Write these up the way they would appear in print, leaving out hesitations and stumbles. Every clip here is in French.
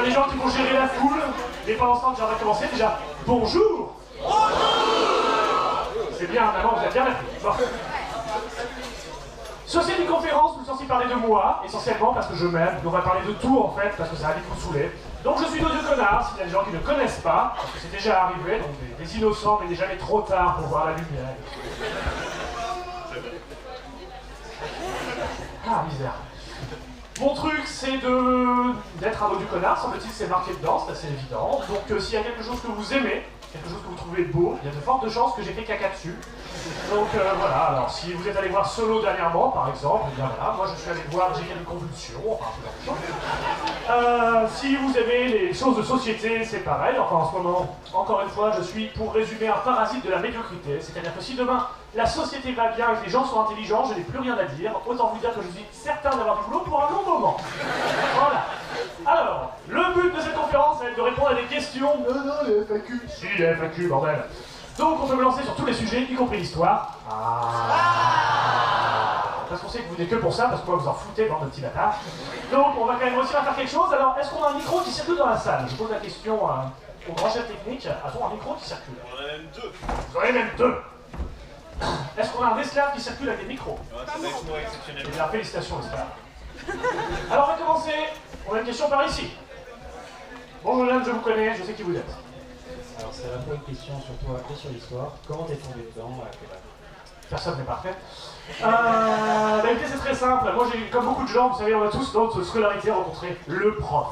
des gens qui vont gérer la foule. Et pendant ce temps que j'en vais commencer, déjà, bonjour. C'est bien, maman, vous êtes bien appris. Bon. Ceci est une conférence où je suis censé parler de moi, essentiellement parce que je m'aime. On va parler de tout en fait, parce que ça va vite vous saouler. Donc je suis l'odieux connard, s'il y a des gens qui ne connaissent pas, parce que c'est déjà arrivé, donc des innocents, mais il n'est jamais trop tard pour voir la lumière. Ah, misère. Mon truc, c'est d'être un odieux connard, semble-t-il, c'est marqué dedans, c'est assez évident. Donc s'il y a quelque chose que vous aimez, quelque chose que vous trouvez beau, il y a de fortes chances que j'ai fait caca dessus. Donc voilà, alors si vous êtes allé voir Solo dernièrement, par exemple, eh bien voilà, moi je suis allé voir J'ai une convulsion, enfin ce genre de choses. Si vous aimez les choses de société, c'est pareil, enfin en ce moment, encore une fois, je suis, pour résumer, un parasite de la médiocrité, c'est-à-dire que si demain la société va bien et que les gens sont intelligents, je n'ai plus rien à dire, autant vous dire que je suis certain d'avoir du boulot pour un long moment. Voilà. Alors, le but de cette conférence, ça va être de répondre à des questions. Non, les FAQ. Si, les FAQ, bordel. Donc on peut me lancer sur tous les sujets, y compris l'histoire. Parce qu'on sait que vous n'êtes que pour ça, parce que moi vous en foutez, bande de petits bâtards. Donc on va quand même réussir à faire quelque chose. Alors, est-ce qu'on a un micro qui circule dans la salle? Je pose la question au grand chef technique. A-t-on un micro qui circule? On en a même deux. Vous en avez même deux. Est-ce qu'on a un esclave qui circule avec des micros? C'est vachement exceptionnel. Eh bien, félicitations, esclave. Alors on va commencer. On a une question par ici. Bonjour madame, je vous connais, je sais qui vous êtes. Alors c'est à la fois une question sur toi et sur l'histoire. Comment t'es tombé dedans à quel âge? Personne n'est parfait. Bah écoutez, c'est très simple. Moi, j'ai, comme beaucoup de gens, vous savez, on a tous dans notre scolarité rencontré le prof.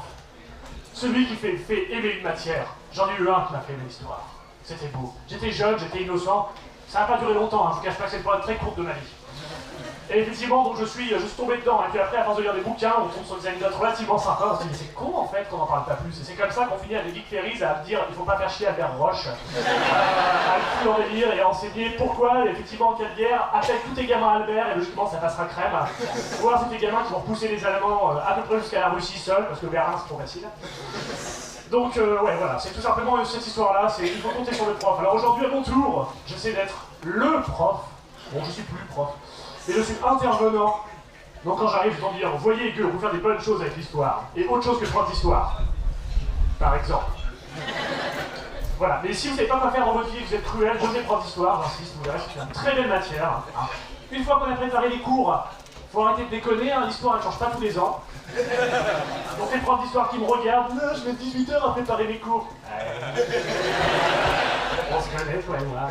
Celui qui fait aimer une matière. J'en ai eu un qui m'a fait aimer l'histoire. C'était beau. J'étais jeune, j'étais innocent. Ça n'a pas duré longtemps, hein. Je vous cache pas que c'est une période très courte de ma vie. Et effectivement, donc je suis tombé dedans, et puis après, à force de lire des bouquins, on tombe sur des anecdotes relativement sympas, on se dit, mais c'est con en fait qu'on n'en parle pas plus. Et c'est comme ça qu'on finit avec Geek Ferries à dire, il faut pas faire chier Albert Roche, à le foutre dans les lire et à enseigner pourquoi, effectivement, en cas de guerre, appelle tous tes gamins Albert, et logiquement, ça passera crème. Voir c'est tes gamins qui vont repousser les Allemands à peu près jusqu'à la Russie seule, parce que Berlin, c'est trop facile. Donc, ouais, voilà, c'est tout simplement cette histoire-là, c'est il faut compter sur le prof. Alors aujourd'hui, à mon tour, j'essaie d'être le prof. Bon, je suis plus prof. Et je suis intervenant. Donc quand j'arrive, je dois dire, voyez que vous faire des bonnes choses avec l'histoire. Et autre chose que prof d'histoire. Par exemple. Voilà, mais si vous ne savez pas quoi faire dans votre vie, vous êtes cruel, devenez prof d'histoire, j'insiste, vous verrez, c'est une très belle matière. Hein. Une fois qu'on a préparé les cours, faut arrêter de déconner, hein, l'histoire elle change pas tous les ans. Donc les profs d'histoire qui me regardent, non, je mets 18 heures à préparer mes cours. On se connaît, toi et moi.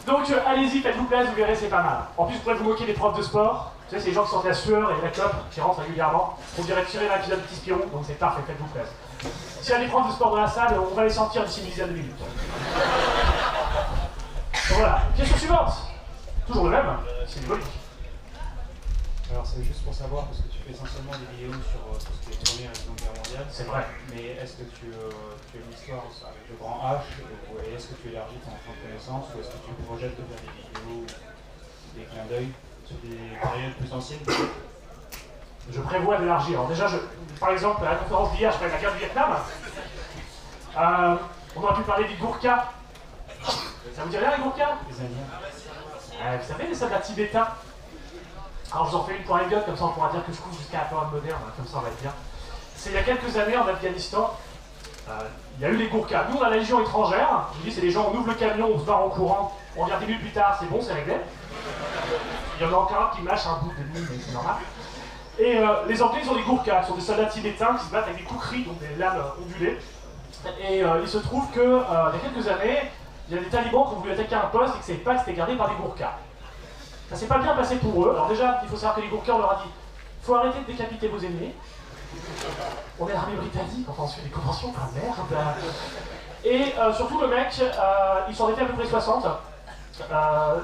Donc allez-y, faites-vous plaisir, vous verrez, c'est pas mal. En plus, vous pourrez vous moquer des profs de sport. Vous savez, c'est les gens qui sortent la sueur et la clope, qui rentrent régulièrement. On dirait tirer un épisode de Petit Spirou, donc c'est parfait, faites-vous plaisir. S'il y a des profs de sport dans la salle, on va les sortir d'ici une dizaine de minutes. Donc voilà, question suivante. Toujours le même, c'est symbolique. Alors c'est juste pour savoir, parce que tu fais essentiellement des vidéos sur tout ce qui est Première et Seconde Guerre mondiale. C'est vrai. Mais est-ce que tu fais une histoire avec le grand H, et est-ce que tu élargis ton champ de connaissances, ou est-ce que tu projettes de faire des vidéos, des clins d'œil sur des périodes plus anciennes? Je prévois d'élargir. Alors déjà, par exemple, à la conférence d'hier, je parlais de la guerre du Vietnam. On aurait pu parler des Gourkhas. Ça vous dit rien, les Gourkhas? Les Indiens. Vous savez, les soldats tibétains. Alors je vous en fais une pour anecdote, comme ça on pourra dire que je couvre jusqu'à la période moderne, comme ça on va être bien. C'est il y a quelques années en Afghanistan, il y a eu les Gourkhas. Nous on a la Légion étrangère, je vous dis c'est les gens, on ouvre le camion, on se barre en courant, on revient 10 minutes plus tard, c'est bon, c'est réglé. Il y en a encore un qui mâche un bout de nuit, mais c'est normal. Et les Anglais ils ont des Gourkhas, qui sont des soldats tibétains qui se battent avec des kukris, donc des lames ondulées. Et il se trouve que il y a quelques années, il y a des talibans qui ont voulu attaquer un poste et que c'est pas que c'était gardé par des Gourkhas. Ça s'est pas bien passé pour eux. Alors déjà, il faut savoir que les Gourkhas, on leur a dit faut arrêter de décapiter vos ennemis. On est l'armée britannique, enfin on suit des conventions, enfin merde. Et surtout le mec, il s'en était à peu près 60.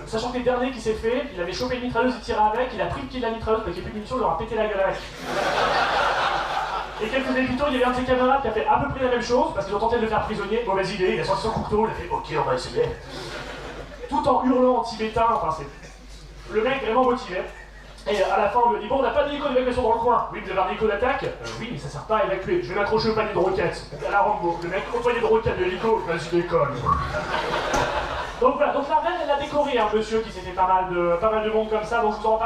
Sachant que les derniers qui s'est fait, il avait chopé une mitrailleuse, il tirait avec, il a pris le pied de la mitrailleuse parce qu'il n'y a plus de munitions, il leur a pété la gueule avec. Et quelques années plus tôt, il y avait un de ses camarades qui a fait à peu près la même chose, parce qu'ils ont tenté de le faire prisonnier, mauvaise idée, il a sorti son couteau, il a fait ok on va essayer. Tout en hurlant en tibétain, enfin c'est... Le mec vraiment motivé. Et à la fin, on lui dit bon, on n'a pas d'hélico d'évacuation dans le coin. Oui, vous avez un hélico d'attaque. Oui, mais ça sert pas à évacuer. Je vais m'accrocher au panier de roquettes. À la Rambo. Le mec au panier de roquettes de l'hélico, vas-y décolle. Donc voilà, donc la reine, elle a décoré un monsieur qui s'est fait pas mal de monde comme ça. Donc je vous en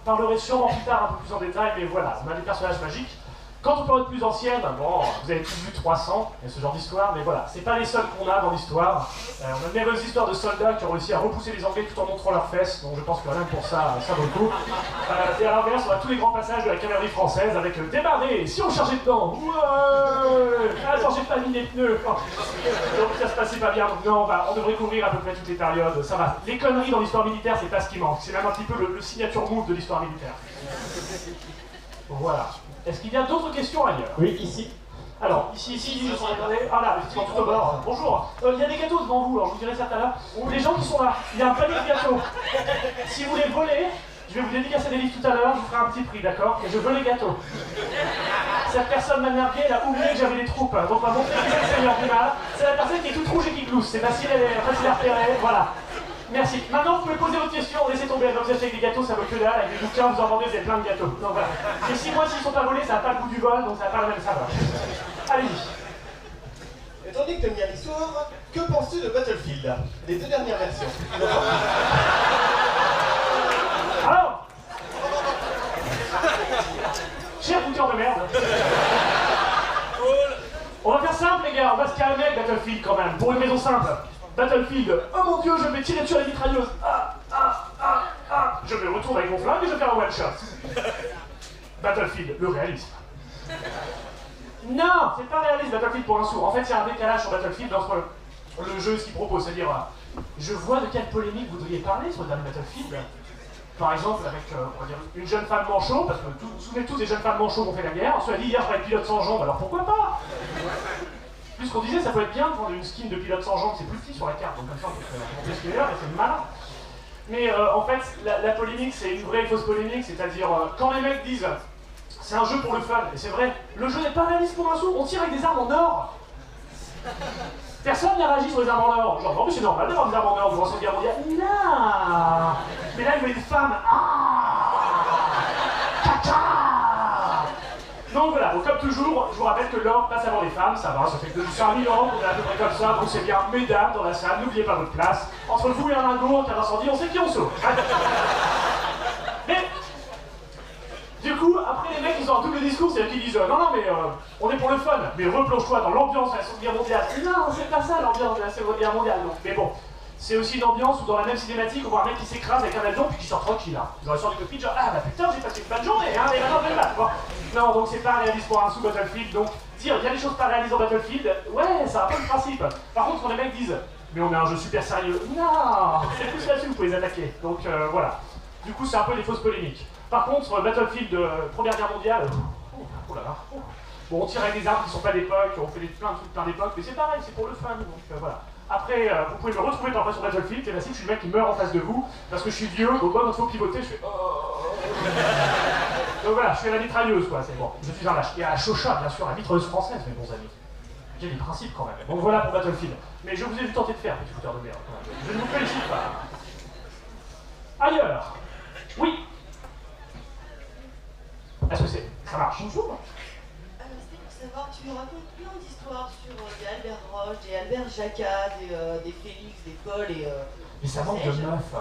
parlerai sûrement plus tard, un peu plus en détail. Mais voilà, on a des personnages magiques. Quant aux périodes plus anciennes, bon, vous avez tous vu 300, il y a ce genre d'histoire, mais voilà, c'est pas les seuls qu'on a dans l'histoire. On a de merveilleuses histoires de soldats qui ont réussi à repousser les Anglais tout en montrant leurs fesses, donc je pense que rien que pour ça, ça vaut le coup. Et à l'inverse, on a tous les grands passages de la cavalerie française avec démarrer, si on chargeait dedans, ouais, attends, j'ai pas mis les pneus. Donc ça se passait pas bien, donc non, on devrait couvrir à peu près toutes les périodes, ça va. Les conneries dans l'histoire militaire, c'est pas ce qui manque, c'est même un petit peu le signature move de l'histoire militaire. Voilà. Est-ce qu'il y a d'autres questions ailleurs? Oui, ici. Alors, ici, ah là, effectivement, tout au bord. Bonjour. Il y a des gâteaux devant vous, alors je vous dirai ça tout à l'heure. Les gens qui sont là, il y a un panier de gâteaux. Si vous les volez, je vais vous dédicacer des livres tout à l'heure, je vous ferai un petit prix, d'accord? Et je veux les gâteaux. Cette personne m'a nargué, elle a oublié que j'avais des troupes, donc on va montrer qui c'est le seigneur du mal. C'est la personne qui est toute rouge et qui glousse, c'est facile à repérer, voilà. Merci. Maintenant, vous pouvez poser votre question, laissez tomber. Quand vous achetez des gâteaux, ça vaut que dalle. Avec des bouquins, vous en vendez, vous avez plein de gâteaux. Donc voilà. Et si moi, s'ils sont pas volés, ça n'a pas le goût du vol, donc ça n'a pas la même saveur. Allez-y. Étant donné que tu aimes bien l'histoire, que penses-tu de Battlefield? Les deux dernières versions. Alors cher bouton de merde. On va faire simple, les gars. On va se calmer avec Battlefield quand même. Pour une raison simple. Battlefield, oh mon dieu, je vais tirer dessus à la mitrailleuse. Je me retourne avec mon flingue et je vais faire un one shot. Battlefield, le réalisme. Non, c'est pas réaliste Battlefield pour un sourd. En fait, il y a un décalage sur Battlefield entre le jeu et ce qu'il propose. C'est-à-dire, je vois de quelle polémique vous voudriez parler sur le dernier Battlefield. Par exemple, avec on va dire, une jeune femme manchot, parce que vous vous souvenez tous des jeunes femmes manchots qui ont fait la guerre. Cela dit, hier, je vais être pilote sans jambes, alors pourquoi pas? Plus qu'on disait, ça peut être bien de prendre une skin de pilote sans jambes, c'est plus petit sur la carte, donc comme ça on peut montrer ce qu'il y a, et c'est malin. Mais en fait, la polémique, c'est une vraie et fausse polémique, c'est-à-dire quand les mecs disent c'est un jeu pour le fun, et c'est vrai, le jeu n'est pas réaliste pour un sou, on tire avec des armes en or. Personne n'a réagi sur les armes en or. Genre, non, mais c'est normal d'avoir des armes en or durant cette guerre mondiale. Non. Mais là, il y avait des femmes. Caca. Donc voilà, donc comme toujours, je vous rappelle que l'or passe avant les femmes, ça va, ça fait que 5000 ans qu'on est à peu près comme ça, donc c'est bien, mesdames dans la salle, n'oubliez pas votre place. Entre vous et un lingot en cas d'incendie, on sait qui on sauve. Mais, du coup, après les mecs, ils ont un double discours, c'est-à-dire qu'ils disent non, mais on est pour le fun, mais replonge-toi dans l'ambiance de la Seconde Guerre mondiale. Non, c'est pas ça l'ambiance de la Seconde Guerre mondiale, donc. Mais bon, c'est aussi une ambiance où dans la même cinématique, on voit un mec qui s'écrase avec un avion puis qui sort tranquille. Hein. Ils auraient sorti du cockpit, genre ah bah putain, j'ai passé une bonne journée, hein, et maintenant je vais me battre. Bon. Non, donc c'est pas réaliste pour un sous Battlefield, donc dire il y a des choses pas réalistes dans Battlefield, ouais, c'est un peu le principe. Par contre, quand les mecs disent mais on est un jeu super sérieux, non, c'est plus là-dessus que vous pouvez les attaquer. Donc voilà. Du coup, c'est un peu des fausses polémiques. Par contre, Battlefield Première Guerre mondiale, oh là là. Bon, on tire avec des armes qui sont pas d'époque, on fait plein de trucs plein d'époque, mais c'est pareil, c'est pour le fun, donc voilà. Après, vous pouvez me retrouver parfois sur Battlefield, et là, si je suis le mec qui meurt en face de vous, parce que je suis vieux, donc moi, quand il faut pivoter, je fais donc voilà, je fais la mitrailleuse, quoi, c'est bon, je suis un lâche. Et à la Chocha, bien sûr, la mitrailleuse française, mes bons amis. J'ai des principes quand même. Donc voilà pour Battlefield. Mais je vous ai vu tenter de faire, petit fouteur de merde. Je ne vous félicite pas. Ailleurs. Oui. Est-ce que ça marche? Bonjour. C'était pour savoir, tu nous racontes plein d'histoires sur des Albert Roche, des Albert Jacquat, des Félix, des Paul et... Mais ça manque de meuf.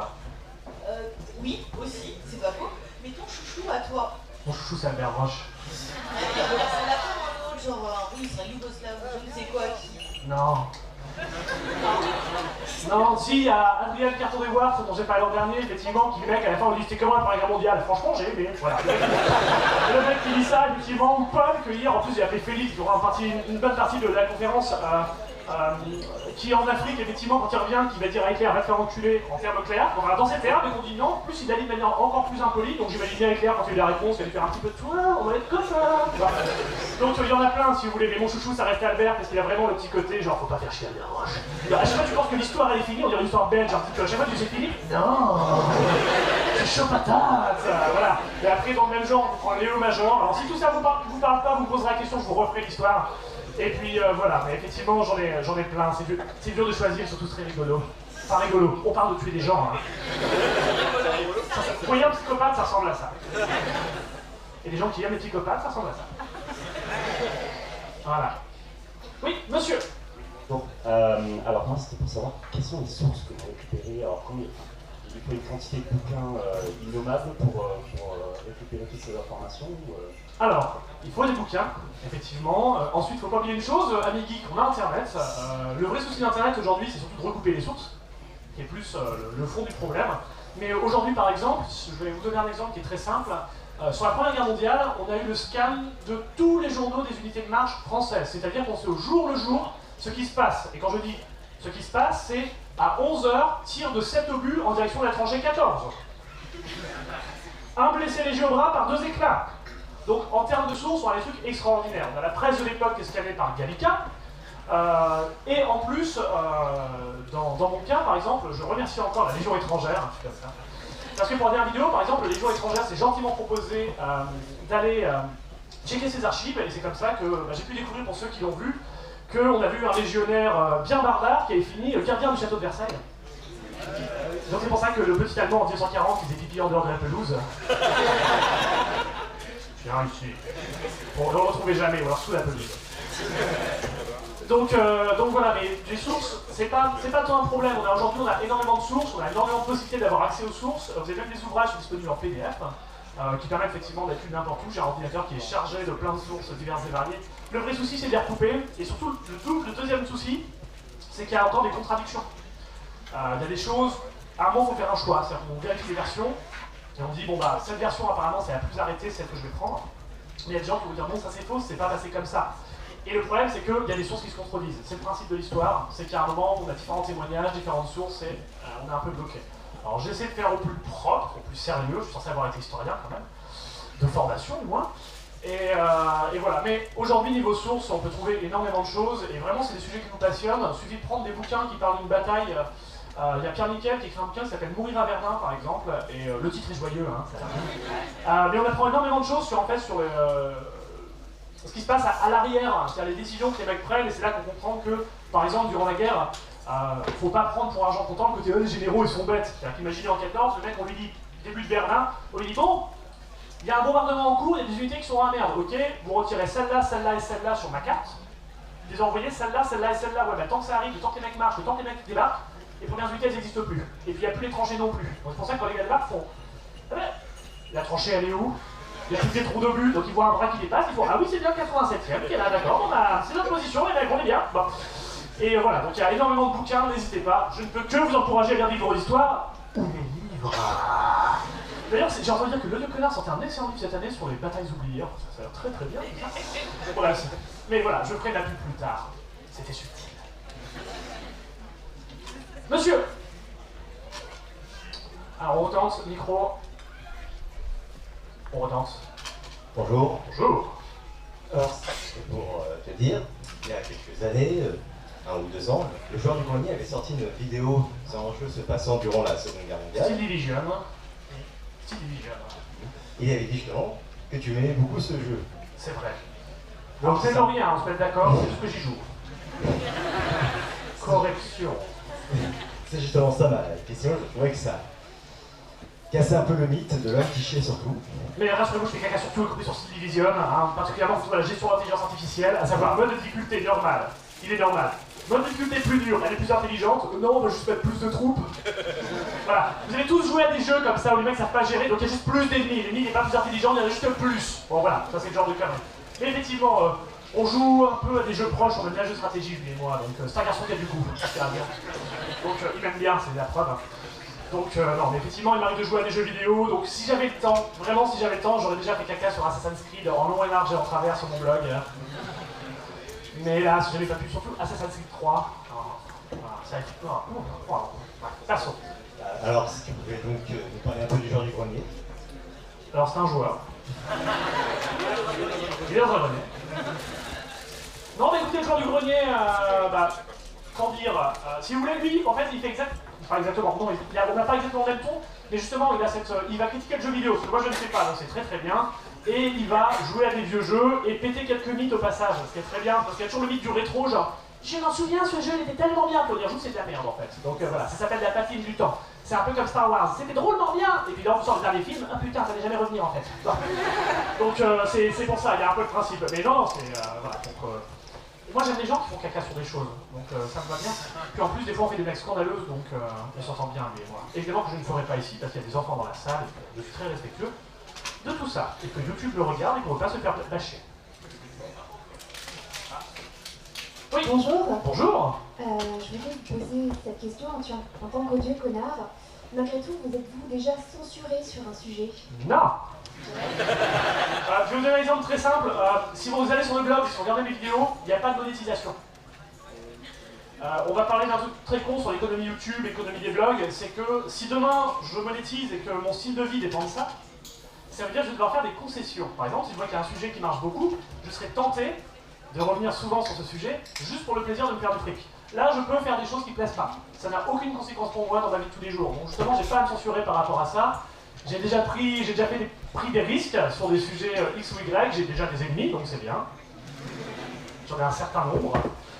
Oui, aussi, c'est pas faux. Mais ton chouchou à toi. Mon chouchou, c'est Albert Roche. C'est la femme en autre, genre un russe, un yougoslave, je ne sais quoi qui... Non. Non, si, il y a Adrien Carton des Wars, dont j'ai parlé l'an dernier, effectivement, qui, le mec, à la fin, on dit c'était comment la Première Guerre mondiale? Franchement, j'ai aimé, voilà. Le mec qui dit ça, effectivement, ou Paul, que hier, en plus, il a appelé Félix, qui aura une bonne partie de la conférence, qui est en Afrique, effectivement, quand il revient, qui va dire à Hitler, va te faire enculer, en termes clairs. Donc, voilà, dans ces termes, et qu'on dit non, plus il a dit de manière encore plus impolie, donc j'imagine bien Hitler, quand il a eu la réponse, il va lui faire un petit peu de toi, on va être comme ça. Voilà. Donc, il y en a plein, si vous voulez, mais mon chouchou, ça reste Albert, parce qu'il a vraiment le petit côté, genre, faut pas faire chier Albert Roche. À chaque fois, tu penses que l'histoire, elle est finie, on dirait une histoire belge, un petit peu. À chaque fois, tu sais fini. Non, c'est chaud patate. Voilà. Et après, dans le même genre, on prend Léo Major. Alors, si tout ça vous parle pas, vous me poserez la question, je vous referai l'histoire. Et puis voilà, mais effectivement j'en ai plein, c'est dur de choisir, surtout très rigolo. Pas rigolo, on parle de tuer des gens. Hein. Vous voyez un psychopathe, ça ressemble à ça. Et des gens qui aiment les psychopathes, ça ressemble à ça. Voilà. Oui, monsieur. Bon, alors moi c'était pour savoir quelles sont les sources que vous récupérez, alors il faut une quantité de bouquins innommable pour récupérer toutes ces informations Alors, il faut des bouquins, effectivement. Ensuite, il ne faut pas oublier une chose, amis geeks, on a Internet. Le vrai souci d'Internet aujourd'hui, c'est surtout de recouper les sources, qui est plus le fond du problème. Mais aujourd'hui, par exemple, je vais vous donner un exemple qui est très simple. Sur la Première Guerre mondiale, on a eu le scan de tous les journaux des unités de marche françaises. C'est-à-dire qu'on sait au jour le jour ce qui se passe. Et quand je dis ce qui se passe, c'est à 11 h, tir de 7 obus en direction de la tranchée 14. Un blessé léger au bras par 2 éclats. Donc en termes de sources, on a des trucs extraordinaires. On a la presse de l'époque qui est scannée par Gallica. Et en plus, dans mon cas, par exemple, je remercie encore la Légion étrangère, un truc comme ça. Parce que pour la dernière vidéo, par exemple, la Légion étrangère s'est gentiment proposé d'aller checker ses archives, et c'est comme ça que j'ai pu découvrir, pour ceux qui l'ont vu, qu'on a vu un légionnaire bien barbare qui avait fini gardien du château de Versailles. Donc c'est pour ça que le petit Allemand en 1940 qui faisait pipi en dehors de la pelouse. Viens ici. Bon, on ne le retrouvait jamais, ou alors sous la pelouse. Donc voilà, mais les sources, c'est pas tant un problème. Aujourd'hui, on a énormément de sources, on a énormément de possibilités d'avoir accès aux sources. Vous avez même des ouvrages disponibles en PDF qui permettent effectivement d'être lu n'importe où. J'ai un ordinateur qui est chargé de plein de sources diverses et variées. Le vrai souci, c'est de les recouper. Et surtout, le deuxième souci, c'est qu'il y a encore des contradictions. Il y a des choses, à un moment, il faut faire un choix. C'est-à-dire qu'on vérifie les versions et on dit, bon bah, cette version apparemment, c'est la plus arrêtée, celle que je vais prendre. Mais il y a des gens qui vont dire, bon, ça c'est faux, c'est pas passé comme ça. Et le problème, c'est qu'il y a des sources qui se contredisent. C'est le principe de l'histoire, c'est qu'à un moment, on a différents témoignages, différentes sources, et on est un peu bloqué. Alors j'essaie de faire au plus propre, au plus sérieux, je suis censé avoir été historien quand même, de formation du moins. Et voilà, mais aujourd'hui, niveau sources, on peut trouver énormément de choses, et vraiment, c'est des sujets qui nous passionnent. Il suffit de prendre des bouquins qui parlent d'une bataille. Il y a Pierre Nickel qui écrit un bouquin qui s'appelle Mourir à Verdun, par exemple, et le titre est joyeux, hein. Mais on apprend énormément de choses sur ce qui se passe à l'arrière, c'est-à-dire les décisions que les mecs prennent, et c'est là qu'on comprend que, par exemple, durant la guerre, faut pas prendre pour argent comptant le côté les généraux ils sont bêtes. C'est-à-dire qu'imaginez en 14, le mec on lui dit, début de Berlin, on lui dit bon, il y a un bombardement en cours, il y a des unités qui sont dans la merde, ok, vous retirez celle-là, celle-là et celle-là sur ma carte, vous les envoyez celle-là, celle-là et celle-là, ouais, bah tant que ça arrive, le temps que les mecs marchent, le temps que les mecs débarquent, les premières unités elles n'existent plus. Et puis il n'y a plus les tranchées non plus. Donc c'est pour ça que quand les gars débarquent, font, ah ben, la tranchée elle est où? Il y a tous des trous d'obus, donc ils voient un bras qui dépasse, ils font ah oui c'est bien le 87ème qui est là, d'accord, c'est notre position, les mecs on est bien. Bon. Et voilà, donc il y a énormément de bouquins, n'hésitez pas, je ne peux que vous encourager à lire des livres d'histoire ou des livres. D'ailleurs j'ai entendu dire que Le Dieu Connard sortait un excellent livre cette année sur les batailles oubliées, ça a l'air très très bien ça. Voilà, mais voilà, je ferai la pub plus tard, c'était subtil. Monsieur. Alors on retente, micro. On retente. Bonjour. Bonjour. Alors, c'est pour te dire, il y a quelques années, 1 ou 2 ans, le joueur du grenier avait sorti une vidéo sur un jeu se passant durant la Seconde Guerre mondiale. Style Division. Style Division. Il avait dit justement que tu aimais beaucoup ce jeu. C'est vrai. Donc c'est rien, on se met d'accord, c'est juste que j'y joue. Correction. C'est justement ça ma question, je trouvais que ça cassait un peu le mythe de l'homme qui chiait surtout. Mais rassurez-vous, je fais caca surtout écouté sur Style Division, hein, particulièrement sur la gestion de l'intelligence artificielle, à savoir mode de difficulté normal. Il est normal. Mode de difficulté plus dur, elle est plus intelligente. Non, on va juste mettre plus de troupes. Voilà. Vous avez tous joué à des jeux comme ça où les mecs savent pas gérer, donc il y a juste plus d'ennemis. L'ennemi n'est pas plus intelligent, il y en a juste plus. Bon voilà, ça c'est le genre de conneries. Mais effectivement, on joue un peu à des jeux proches, on aime bien les jeux de stratégie, lui et moi, donc c'est un garçon qui a du goût. Donc il m'aime bien, c'est la preuve. Donc non, mais effectivement, il m'arrive de jouer à des jeux vidéo, donc si j'avais le temps, vraiment si j'avais le temps, j'aurais déjà fait caca sur Assassin's Creed en long et large et en travers sur mon blog. Mais là, si j'avais pas pu, surtout Assassin's Creed 3, voilà, ça a été perso. Alors, si tu pouvais donc nous parler un peu du joueur du grenier. Alors c'est un joueur. Il est dans un grenier. Non mais écoutez, le joueur du grenier, comment dire, si vous voulez, lui, en fait, il fait exactement, non, on n'a pas exactement le même ton, mais justement, il va critiquer le jeu vidéo, parce que moi je ne sais pas, donc c'est très très bien, et il va jouer à des vieux jeux et péter quelques mythes au passage, ce qui est très bien, parce qu'il y a toujours le mythe du rétro, genre, je m'en souviens, ce jeu, il était tellement bien, pour dire, joue, c'est de la merde en fait. Donc voilà, ça s'appelle la patine du temps. C'est un peu comme Star Wars, c'était drôlement bien, et puis là on sort le dernier film, ah putain, ça n'allait jamais revenir en fait. Donc c'est pour ça, il y a un peu le principe, mais non, c'est, voilà, donc... moi j'aime les gens qui font caca sur des choses, donc ça me va bien. Puis en plus, des fois on fait des blagues scandaleuses, donc on s'entend bien, mais voilà. Évidemment que je ne ferai pas ici, parce qu'il y a des enfants dans la salle, et que je suis très respectueux de tout ça, et que YouTube le regarde et qu'on ne veut pas se faire bâcher. Oui. Bonjour. Bonjour. Je voulais vous poser cette question en tant qu'odieux connard. Malgré tout, vous êtes-vous déjà censuré sur un sujet? Non. Je vais vous donner un exemple très simple. Si vous allez sur le blog, si vous regardez mes vidéos, il n'y a pas de monétisation. On va parler d'un truc très con sur l'économie YouTube, l'économie des blogs, c'est que si demain je monétise et que mon style de vie dépend de ça, ça veut dire que je vais devoir faire des concessions. Par exemple, si je vois qu'il y a un sujet qui marche beaucoup, je serai tenté de revenir souvent sur ce sujet, juste pour le plaisir de me faire du fric. Là, je peux faire des choses qui ne plaisent pas. Ça n'a aucune conséquence pour moi dans ma vie de tous les jours. Donc justement, j'ai pas à me censurer par rapport à ça. J'ai déjà pris des risques sur des sujets X ou Y, j'ai déjà des ennemis, donc c'est bien. J'en ai un certain nombre.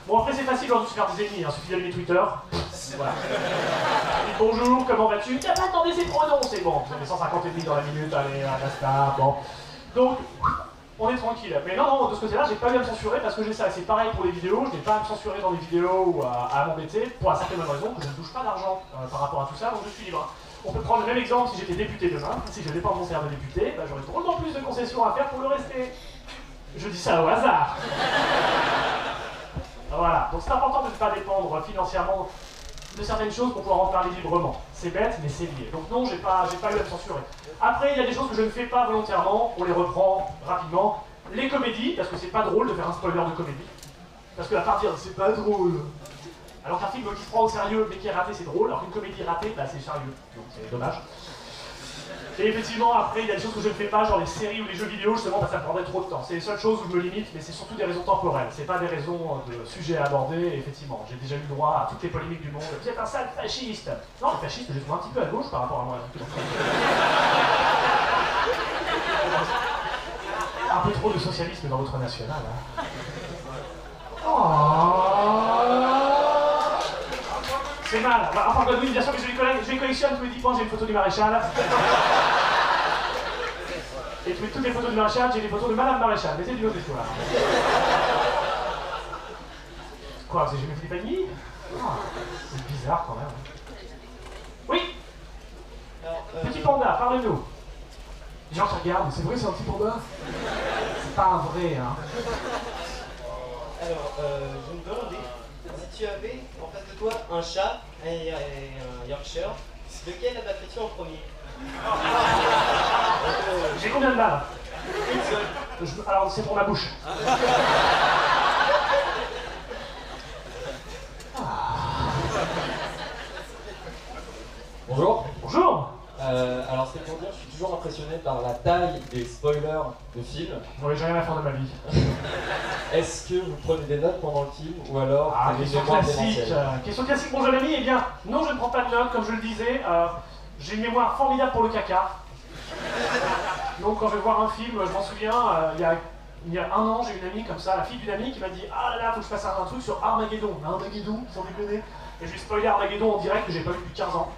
Bon, après c'est facile aujourd'hui de se faire des ennemis, il suffit d'allumer Twitter. Voilà. Bonjour, comment vas-tu? T'as pas demandé ses pronoms, c'est bon. Vous avez 150 ennemis dans la minute, allez, basta, bon. Donc, on est tranquille. Mais non, de ce côté-là, j'ai pas eu à me censurer parce que j'ai ça. C'est pareil pour les vidéos, je n'ai pas à me censurer dans les vidéos ou à m'embêter, pour la certaine bonne raison que je ne touche pas d'argent par rapport à tout ça, donc je suis libre. On peut prendre le même exemple si j'étais député demain. Si je dépends de mon salaire de député, bah, j'aurais drôlement plus de concessions à faire pour le rester. Je dis ça au hasard. Voilà, donc c'est important de ne pas dépendre financièrement de certaines choses pour pouvoir en parler librement. C'est bête, mais c'est lié. Donc non, j'ai pas eu à me censurer. Après, il y a des choses que je ne fais pas volontairement, on les reprend rapidement. Les comédies, parce que c'est pas drôle de faire un spoiler de comédie. Parce que à partir de c'est pas drôle. Alors qu'un film qui se prend au sérieux mais qui est raté, c'est drôle, alors qu'une comédie ratée, bah, c'est sérieux. Donc c'est dommage. Et effectivement, après, il y a des choses que je ne fais pas, genre les séries ou les jeux vidéo, justement, bah, ça me prendrait trop de temps. C'est les seules choses où je me limite, mais c'est surtout des raisons temporelles. C'est pas des raisons de sujets à aborder, et effectivement. J'ai déjà eu le droit à toutes les polémiques du monde. Vous êtes un sale fasciste! Non, le fasciste, je trouve un petit peu à gauche par rapport à moi. Un peu trop de socialisme dans votre national. Hein. Oh. C'est mal. Enfin, oui, bien sûr que je les collectionne tous les 10 points, j'ai une photo du maréchal. Et toutes les photos du maréchal, j'ai des photos de Madame Maréchal, mais c'est d'une autre histoire. Quoi, vous avez jamais fait des paniers? C'est bizarre quand même. Oui. Petit panda, parlez-nous. Les gens qui regardent, c'est vrai, c'est un petit panda? C'est pas un vrai, hein. Alors, je me demandais, si tu avais en face de toi un chat et un Yorkshire, lequel abattrais-tu en premier? J'ai combien de balles? Une seule. Alors, c'est pour ma bouche. Bonjour. Bonjour. Alors c'est pour dire, je suis toujours impressionné par la taille des spoilers de films. J'aurais jamais rien à faire de ma vie. Est-ce que vous prenez des notes pendant le film ou alors Ah, des question mémoires classique. démentielles? Question classique, mon jeune ami. Eh bien, non, je ne prends pas de notes, comme je le disais. J'ai une mémoire formidable pour le caca. Donc quand je vais voir un film, je m'en souviens, il y a un an, j'ai une amie comme ça, la fille d'une amie qui m'a dit « Ah là là, faut que je fasse un truc sur Armageddon. » Armageddon, sans déconner. Et je lui ai spoilé Armageddon en direct que j'ai pas vu depuis 15 ans.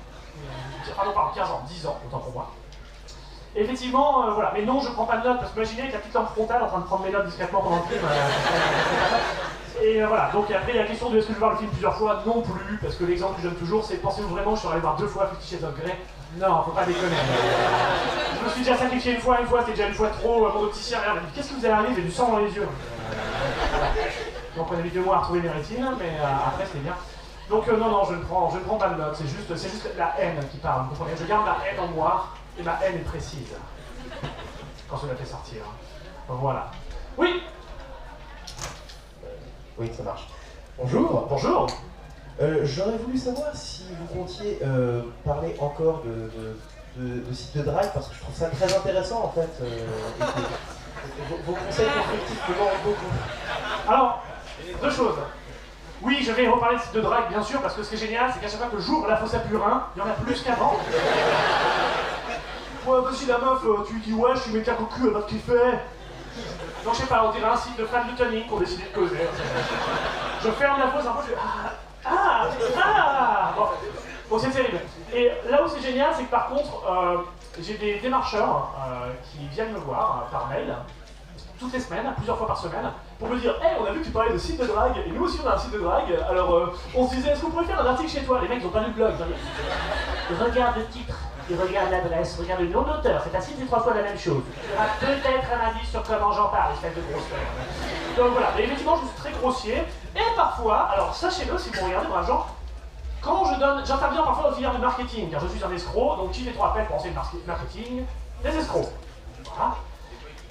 Pardon, 15 ans, 10 ans, autant pour moi. Et effectivement, voilà. Mais non, je prends pas de notes, parce que imaginez avec la petite lampe frontale en train de prendre mes notes discrètement pendant le film. Et voilà, donc après il y a la question de est-ce que je vais voir le film plusieurs fois? Non plus, parce que l'exemple que je donne toujours c'est pensez-vous vraiment que je suis allé voir 2 fois 50 Shades of Grey? Non, faut pas déconner. Je me suis déjà sacrifié une fois, c'était déjà une fois trop. Mon opticien m'a dit qu'est-ce que vous avez arrivé? J'ai du sang dans les yeux. Donc on a mis 2 mois à retrouver mes rétines, mais après c'était bien. Donc non, je ne prends pas de notes, c'est juste la haine qui parle, vous comprenez? Je garde la haine en moi, et ma haine est précise. Quand je la fais sortir. Voilà. Oui. Oui, ça marche. Bonjour. Bonjour. J'aurais voulu savoir si vous comptiez parler encore de sites de drague, parce que je trouve ça très intéressant en fait. Vos conseils constructifs me manquent beaucoup. Alors, 2 choses. Oui, je vais reparler de sites de drague, bien sûr, parce que ce qui est génial, c'est qu'à chaque fois que j'ouvre la fosse à purin, il y en a plus qu'avant. Ouais, vas-y la meuf, tu lui dis ouais, je suis méca au cul, elle va te kiffer. Donc je sais pas, on dirait un site de fans de Tonic qu'on décidé de causer. Je ferme la fosse un peu, je fais bon, c'est terrible. Et là où c'est génial, c'est que par contre, j'ai des démarcheurs qui viennent me voir par mail, toutes les semaines, plusieurs fois par semaine, pour me dire « Hey, on a vu que tu parlais de site de drague, et nous aussi on a un site de drague, alors on se disait, est-ce qu'on pourrait faire un article chez toi ?» Les mecs, ils ont pas lu le blog. Regarde le titre, et regarde l'adresse, regarde le nom d'auteur, c'est un site, c'est 3 fois la même chose. Tu auras peut-être un indice sur comment j'en parle, espèce de grosse merde. Donc voilà, et effectivement, je suis très grossier, et parfois, alors sachez-le si vous regardez, par exemple, quand j'interviens parfois dans le filière de marketing, car je suis un escroc, donc qui fait trop appel pour enseigner le marketing, des escrocs. Voilà.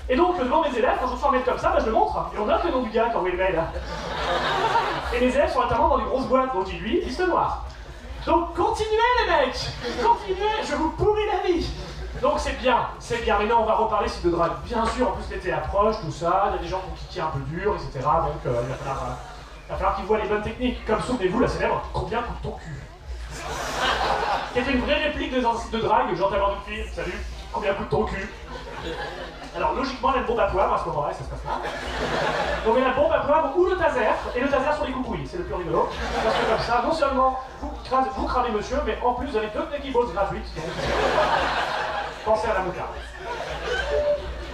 Et donc, devant mes élèves, quand je reçois un mail comme ça, bah, je le montre, et on note le nom du gars qui a envoyé le mail. Et mes élèves sont notamment dans des grosses boîtes, donc ils lui, liste noire. Donc continuez les mecs, continuez, je vous pourris la vie. Donc c'est bien, mais non, on va reparler site de drague. Bien sûr, en plus l'été approche, tout ça, il y a des gens qui ont kické un peu dur, etc. Donc il va falloir qu'ils voient les bonnes techniques. Comme souvenez-vous, la célèbre « Combien coûte ton cul ?» qui était une vraie réplique des site de drague, j'entends avoir une fille, salut, combien coûte ton cul? Alors logiquement, elle a une bombe à poivre à ce moment-là, ça se passe là. Donc il y a la bombe à poivre ou le taser, et le taser sur les coucouilles, c'est le plus rigolo. Parce que comme ça, non seulement vous cramez monsieur, mais en plus vous avez 2 Techie Balls gratuites. Donc pensez à la moutarde.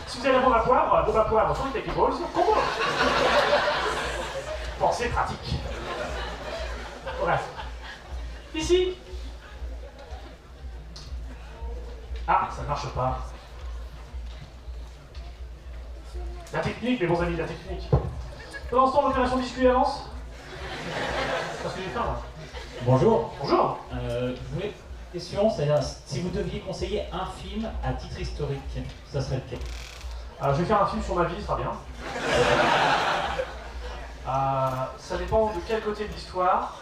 Si vous avez la bombe à poivre sur les Techie Balls, combo. Pensez pratique. Bref. Ici. Ah, ça ne marche pas. La technique, mes bons amis, la technique. Pendant ce temps, l'opération discu avance. Parce que j'ai faim là. Bonjour. Bonjour. Je voulais une question, c'est-à-dire si vous deviez conseiller un film à titre historique, ça serait lequel? Je vais faire un film sur ma vie, ça sera bien. Ça dépend de quel côté de l'histoire.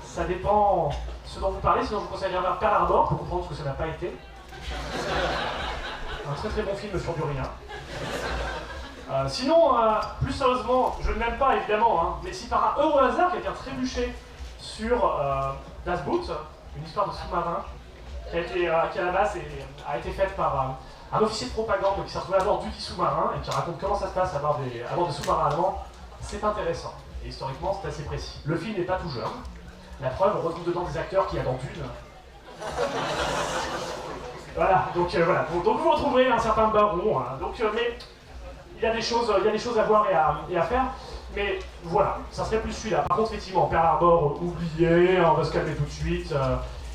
Ça dépend ce dont vous parlez, sinon je vous conseillerais vers Pearl Harbor pour comprendre ce que ça n'a pas été. Un très très bon film sur du rien. Sinon, plus sérieusement, je ne l'aime pas évidemment, hein, mais si par un heureux hasard quelqu'un trébuchait sur Das Boot, une histoire de sous-marin, qui à la base a été faite par un officier de propagande qui s'est retrouvé à bord du sous-marin et qui raconte comment ça se passe à bord des sous-marins allemands, c'est intéressant. Et historiquement, c'est assez précis. Le film n'est pas tout jeune. La preuve, on retrouve dedans des acteurs qu'il y a dans Dune. Voilà, donc voilà. Donc vous retrouverez un certain baron. Hein, mais il y a des choses à voir et à faire. Mais voilà, ça serait plus celui-là. Par contre, effectivement, Pearl Harbor, oublié, on va se calmer tout de suite.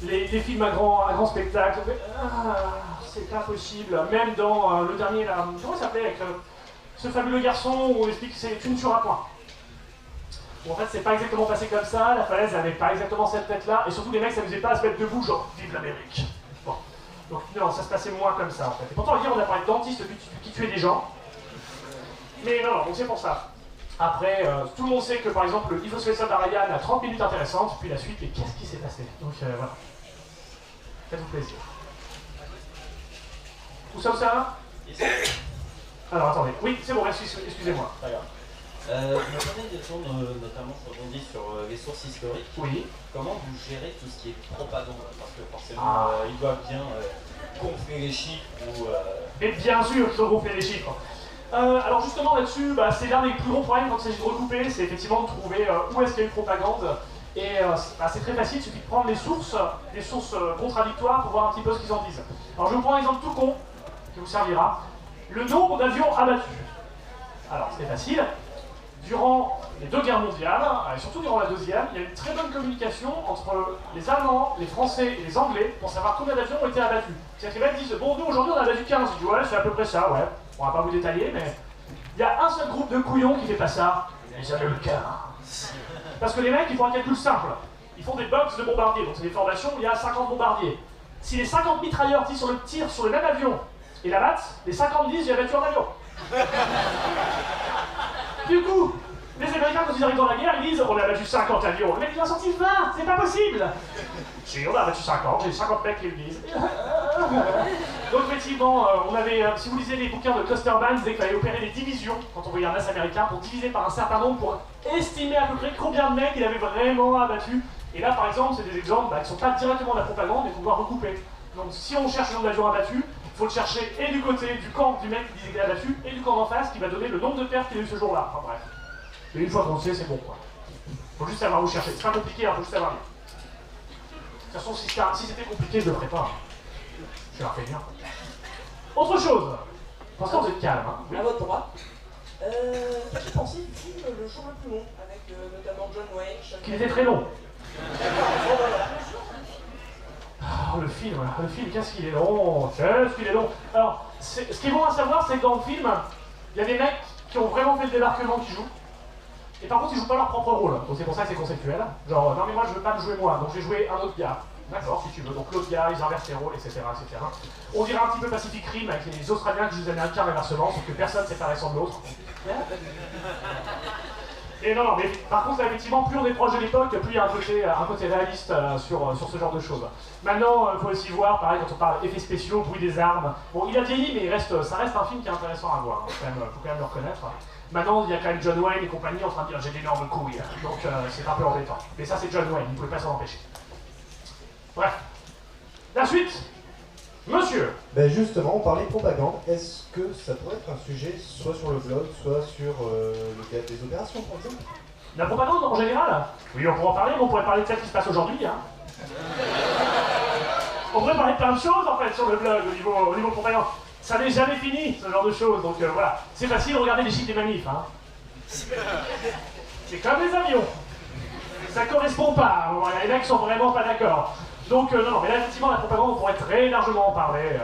Les films à grand spectacle, c'est pas possible. Même dans le dernier, là, comment ça s'appelait avec ce fabuleux garçon où on explique que tu ne tueras point. Bon, en fait, c'est pas exactement passé comme ça, la falaise n'avait pas exactement cette tête-là, et surtout les mecs s'amusaient pas à se mettre debout, genre vive l'Amérique. Bon. Donc non, ça se passait moins comme ça en fait. Et pourtant, hier, on a parlé de dentistes qui tuaient des gens. Mais non, donc c'est pour ça. Après, tout le monde sait que par exemple, le Ivo Svetsson d'Arayan a 30 minutes intéressantes, puis la suite, et qu'est-ce qui s'est passé? Donc voilà. Faites-vous plaisir. Où ça, Alors attendez, oui, c'est bon, excusez-moi. Je me posais une question, notamment je rebondis sur les sources historiques. Oui. Comment vous gérez tout ce qui est propagande? Parce que forcément, ils doivent bien gonfler les chiffres ou... Et bien sûr qu'il faut gonfler les chiffres. Alors justement là-dessus, c'est l'un des plus gros problèmes quand il s'agit de recouper, c'est effectivement de trouver où est-ce qu'il y a eu propagande. Et c'est très facile, il suffit de prendre les sources contradictoires pour voir un petit peu ce qu'ils en disent. Alors je vous prends un exemple tout con, qui vous servira. Le nombre d'avions abattus. Alors c'est facile. Durant les 2 guerres mondiales, et surtout durant la deuxième, il y a une très bonne communication entre les Allemands, les Français et les Anglais pour savoir combien d'avions ont été abattus. C'est-à-dire que les mecs disent, bon, nous aujourd'hui on a abattu 15. Je dis, ouais, c'est à peu près ça, ouais. On va pas vous détailler, mais il y a un seul groupe de couillons qui fait pas ça. Les Américains. Parce que les mecs, ils font un calcul simple. Ils font des box de bombardiers, donc c'est des formations où il y a 50 bombardiers. Si les 50 mitrailleurs tirent sur le même avion et l'abattent, les 50 disent, j'ai abattu un avion. Du coup, les Américains, quand ils arrivent dans la guerre, ils disent on a abattu 50 avions. Le mec, il en a sorti 20, c'est pas possible. Si, on a abattu 50, j'ai 50 mecs qui le disent. Donc, effectivement, si vous lisez les bouquins de Clusterman, ils disaient qu'il fallait opérer des divisions quand on voyait un as américain pour diviser par un certain nombre pour estimer à peu près combien de mecs il avait vraiment abattu. Et là, par exemple, c'est des exemples qui ne sont pas directement de la propagande, mais qu'on doit recouper. Donc, si on cherche le nombre d'avions abattus, il faut le chercher et du côté du camp du mec qui disait qu'il a abattu, et du camp d'en face qui va donner le nombre de pertes qu'il a eu ce jour-là. Enfin bref. Et une fois qu'on le sait, c'est bon quoi. Faut juste savoir où chercher. C'est pas compliqué, faut juste savoir lire. De toute façon, si c'était compliqué, je le ferais pas. Je suis un feignant. Autre chose. Pour l'instant, vous êtes calme. Hein. À votre droite. Qu'as-tu pensé du film Le jour le plus long, avec notamment John Wayne, Sean Qui était très long. D'accord, voilà. Oh, le film, qu'est-ce qu'il est long, Alors, ce qui est bon à savoir, c'est que dans le film, il y a des mecs qui ont vraiment fait le débarquement qui jouent. Et par contre, ils jouent pas leur propre rôle. Donc c'est pour ça que c'est conceptuel. Genre, non mais moi je veux pas me jouer moi, donc je vais jouer un autre gars. D'accord, si tu veux. Donc l'autre gars, ils inversent les rôles, etc., etc. On dirait un petit peu Pacific Rim avec les Australiens qui jouent les Américains inversement, sauf que personne ne sait faire l'accent de l'autre. Et non, mais par contre, là, effectivement, plus on est proche de l'époque, plus il y a un côté réaliste sur ce genre de choses. Maintenant, il faut aussi voir, pareil, quand on parle effets spéciaux, bruit des armes. Bon, il a vieilli, mais ça reste un film qui est intéressant à voir. Faut quand même le reconnaître. Maintenant, il y a quand même John Wayne et compagnie en train de dire j'ai d'énormes couilles. Donc, c'est un peu embêtant. Mais ça, c'est John Wayne, il ne pouvait pas s'en empêcher. Bref. La suite. Monsieur. Ben justement, on parlait de propagande. Est-ce que ça pourrait être un sujet soit sur le blog, soit sur le cadre des opérations, par exemple? La propagande en général? Oui, on pourrait en parler, mais on pourrait parler de celle qui se passe aujourd'hui. Hein. On pourrait parler de plein de choses en fait sur le blog au niveau propagande. Ça n'est jamais fini, ce genre de choses. Donc voilà, c'est facile de regarder les chiffres des manifs. Hein. C'est comme les avions. Ça correspond pas. Les mecs sont vraiment pas d'accord. Donc non, mais là effectivement la propagande on pourrait très largement en parler.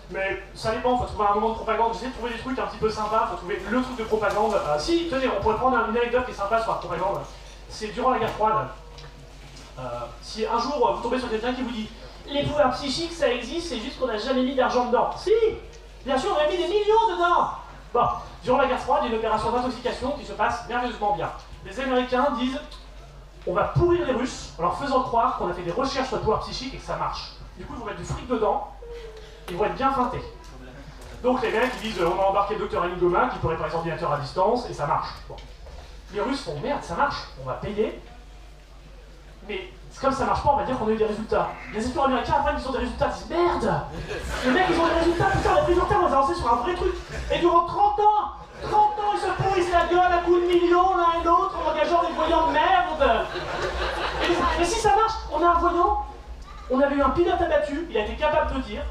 Mais ça dépend, il faut trouver un moment de propagande. J'essaie de trouver des trucs un petit peu sympas, il faut trouver le truc de propagande. Si, tenez, on pourrait prendre une anecdote qui est sympa sur la propagande. C'est durant la guerre froide. Si un jour vous tombez sur quelqu'un qui vous dit les pouvoirs psychiques ça existe, c'est juste qu'on n'a jamais mis d'argent dedans. Si, bien sûr on a mis des millions dedans. Bon, durant la guerre froide, il y a une opération d'intoxication qui se passe merveilleusement bien. Les Américains disent on va pourrir les Russes en leur faisant croire qu'on a fait des recherches sur le pouvoir psychique et que ça marche. Du coup, ils vont mettre du fric dedans, ils vont être bien feintés. Donc les mecs ils disent on a embarqué le docteur Enigoma qui peut réparer les ordinateurs à distance et ça marche. Bon. Les Russes font merde, ça marche, on va payer. Mais comme ça marche pas, on va dire qu'on a eu des résultats. Les espions américains après ils ont des résultats, ils disent merde. Les mecs ils ont des résultats, putain, les résultats on les a lancés sur un vrai truc. Et durant 30 ans, ils se pourrissent la gueule à coups de millions l'un et l'autre en engageant des voyants de merde. Mais si ça marche, on a un voyant, on avait eu un pilote abattu, il a été capable de dire,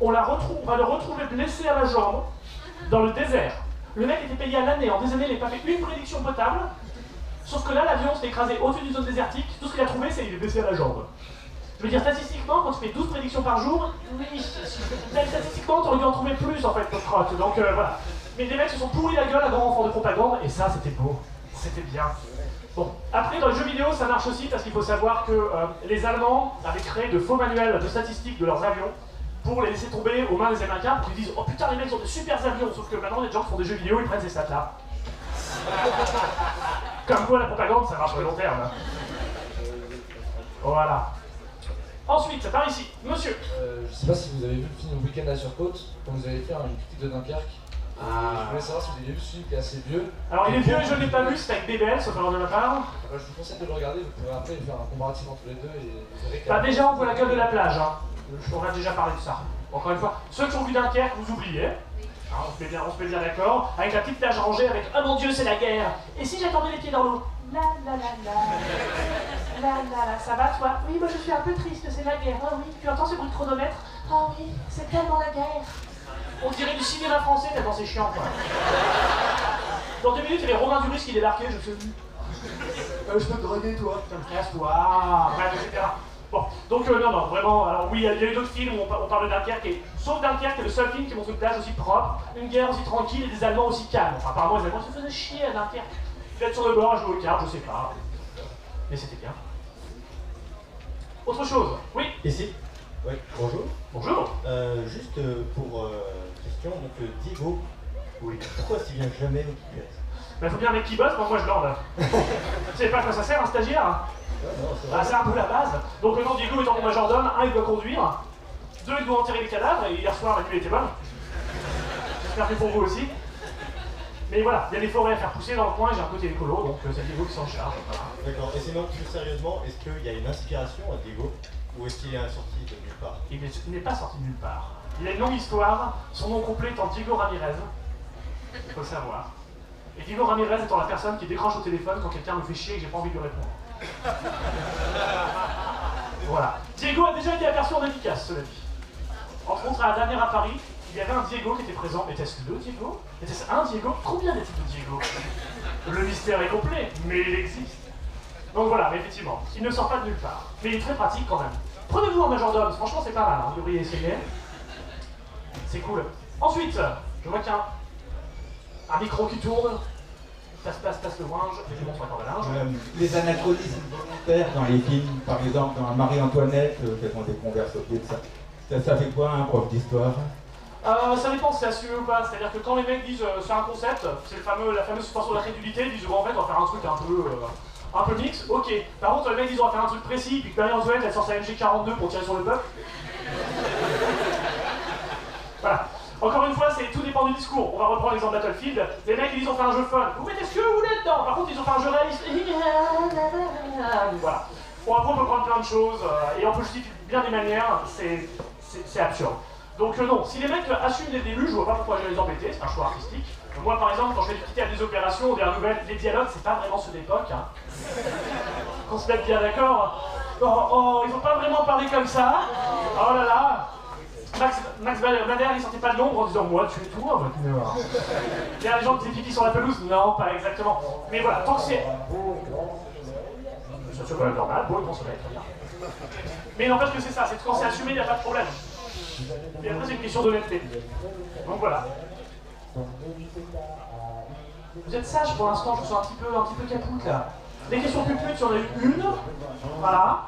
on va le retrouver blessé à la jambe, dans le désert. Le mec était payé à l'année, en des années il n'a pas fait une prédiction potable, sauf que là l'avion s'est écrasé au-dessus d'une zone désertique, tout ce qu'il a trouvé c'est qu'il est blessé à la jambe. Je veux dire, statistiquement, quand tu fais 12 prédictions par jour, oui, statistiquement, tu aurais dû en trouver plus en fait, notre crotte. Donc voilà. Mais les mecs se sont pourris la gueule à grand renfort de propagande, et ça, c'était beau. C'était bien. Bon, après, dans les jeux vidéo, ça marche aussi, parce qu'il faut savoir que les Allemands avaient créé de faux manuels de statistiques de leurs avions pour les laisser tomber aux mains des Américains, pour qu'ils disent « Oh putain, les mecs ont de super avions !» Sauf que maintenant, les gens qui font des jeux vidéo, ils prennent ces stats-là. Comme quoi, la propagande, ça marche sur le long terme. Hein. Voilà. Ensuite, ça part ici. Monsieur. Je sais pas si vous avez vu le film Week-end à Surcote, quand vous avez fait une critique de Dunkerque. Je voulais savoir si vous avez vu ce film qui est assez vieux. Alors il est vieux et je ne l'ai pas vu, c'est avec BBL, sauf erreur de ma part. Je vous conseille de le regarder, vous pourrez après faire un comparatif entre les deux et vous verrez. Bah déjà on voit la gueule de la plage, hein. On a déjà parlé de ça. Encore une fois, ceux qui ont vu Dunkerque, vous oubliez. Hein, on se met bien d'accord. Avec la petite plage rangée avec « Oh mon Dieu, c'est la guerre !» Et si j'attendais les pieds dans l'eau? La la la la. La la la, ça va toi? Oui, moi je suis un peu triste, c'est la guerre. Oh oui, tu entends ce bruit de chronomètre? Oh oui, c'est tellement la guerre. On dirait du cinéma français tellement c'est chiant quoi. Dans 2 minutes, il y avait Romain Duris qui débarquait, je sais plus. Je peux te draguer toi, putain, casse-toi, bref, etc. Bon, donc non, vraiment, alors oui, il y a eu d'autres films où on parle de Dunkerque, et sauf Dunkerque, c'est le seul film qui montre une plage aussi propre, une guerre aussi tranquille et des Allemands aussi calmes. Enfin, apparemment, les Allemands se faisaient chier à Dunkerque. Peut-être sur le bord, à jouer aux cartes, je sais pas. Mais c'était bien. Autre chose, oui? Ici? Oui, bonjour. Bonjour. Juste pour question, donc Diego, oui. Pourquoi s'il vient jamais au Wikipédia? Bah faut bien un mec qui bosse, moi je lande. Vous savez pas à quoi ça sert un stagiaire? Ah, c'est un peu la base. Donc le nom Diego étant mon majordome, 1 il doit conduire, 2 il doit enterrer les cadavres, et hier soir la nuit était bonne. J'espère que pour vous aussi. Mais voilà, il y a des forêts à faire pousser dans le coin et j'ai un côté écolo, donc c'est Diego qui s'en charge. Voilà. D'accord, et sinon plus sérieusement, est-ce qu'il y a une inspiration à Diego? Ou est-ce qu'il est sorti de nulle part? Il n'est pas sorti de nulle part. Il a une longue histoire, son nom complet étant Diego Ramirez, il faut le savoir. Et Diego Ramirez étant la personne qui décroche au téléphone quand quelqu'un me fait chier et que j'ai pas envie de lui répondre. Voilà. Diego a déjà été aperçu en dédicace, cela dit. Entre autres à la dernière à Paris, il y avait un Diego qui était présent. Était-ce le Diego? Était-ce un Diego? Combien y a-t-il de Diego? Le mystère est complet, mais il existe. Donc voilà, mais effectivement, il ne sort pas de nulle part. Mais il est très pratique quand même. Prenez-vous un majordome, franchement c'est pas mal, hein. Vous devriez essayer. C'est cool. Ensuite, je vois qu'il y a un micro qui tourne. Passe le linge, et je montre encore le linge. Les anachronismes volontaires dans les films, par exemple dans Marie-Antoinette, qu'elles ont des converses au pied de ça. Ça fait quoi un prof d'histoire? Ça dépend si c'est assumé ou pas. C'est-à-dire que quand les mecs disent c'est un concept, c'est la fameuse suspension de la crédulité, ils disent bon, en fait on va faire un truc un peu mix, ok. Par contre les mecs disent on va faire un truc précis, puis que Marie-Antoinette elle sort sa MG42 pour tirer sur le peuple. Voilà. Encore une fois, tout dépend du discours. On va reprendre l'exemple Battlefield. Les mecs ils disent on fait un jeu fun. Vous mettez ce que vous voulez dedans. Par contre ils ont fait un jeu réaliste. Voilà. Bon, après on peut prendre plein de choses et on peut justifier bien des manières. C'est absurde. Donc non, si les mecs assument dès le début, je vois pas pourquoi je vais les embêter, c'est un choix artistique. Moi par exemple, quand je fais des quitter à des opérations ou des nouvelles, les dialogues, c'est pas vraiment ceux d'époque. Hein. Qu'on se mette bien d'accord. Oh, ils ont pas vraiment parlé comme ça. Oh là là. Max Bader, il sortait pas de l'ombre en disant moi tu es tout, il y a des gens qui faisaient pipi sur la pelouse, non pas exactement. Mais voilà, tant que c'est... C'est quand même normal, beau le grand soleil, très bien. Mais n'empêche que c'est ça, c'est quand c'est assumé, il n'y a pas de problème. Et après c'est une question d'honnêteté. Donc voilà. Vous êtes sage pour l'instant, je me sens un petit peu capoute là. Les questions plus putes, il y en a eu une. Voilà.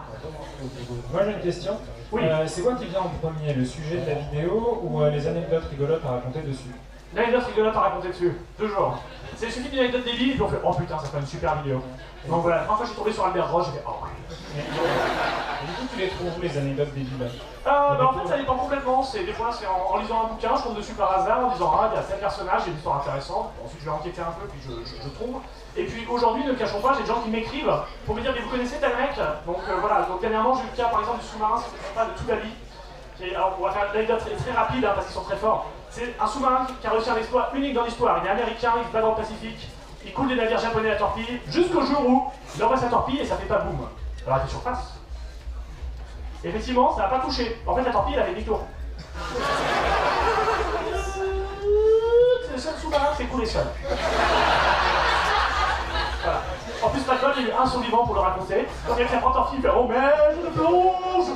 Moi j'ai une question. Oui. C'est quoi qui vient en premier, le sujet de la vidéo ou les anecdotes rigolotes à raconter dessus? L'anecdote rigolote à raconter dessus, toujours. C'est suffit d'une anecdote débile, et puis on fait oh putain, ça fait une super vidéo. Donc voilà, la première fois que je suis tombé sur Albert Roche, j'ai fait oh ouais. Et du coup, tu les trouves où les anecdotes débiles? En fait, ça dépend complètement. Des fois, c'est en lisant un bouquin, je tombe dessus par hasard en disant ah, il y a tel personnage, il y a une histoire intéressante. Ensuite, je vais enquêter un peu, puis je trouve. Et puis aujourd'hui, ne cachons pas, j'ai des gens qui m'écrivent pour me dire mais vous connaissez tel mec? Donc voilà, donc dernièrement, j'ai eu le cas par exemple du sous-marin, si je ne pas de Tuvalu. Alors, on va faire une anecdote très rapide parce qu'ils sont très forts. C'est un sous-marin qui a réussi un exploit unique dans l'histoire. Il est américain, il se bat dans le Pacifique, il coule des navires japonais à torpille, jusqu'au jour où il envoie sa torpille et ça fait pas boum. Alors elle était surface. Et effectivement, ça n'a pas touché. En fait, la torpille, elle avait demi-tour. C'est le seul sous-marin qui s'est coulé seul. Voilà. En plus, pas de bol, il y a eu un survivant pour le raconter. Donc il y a la torpille, il fait oh merde, je plonge.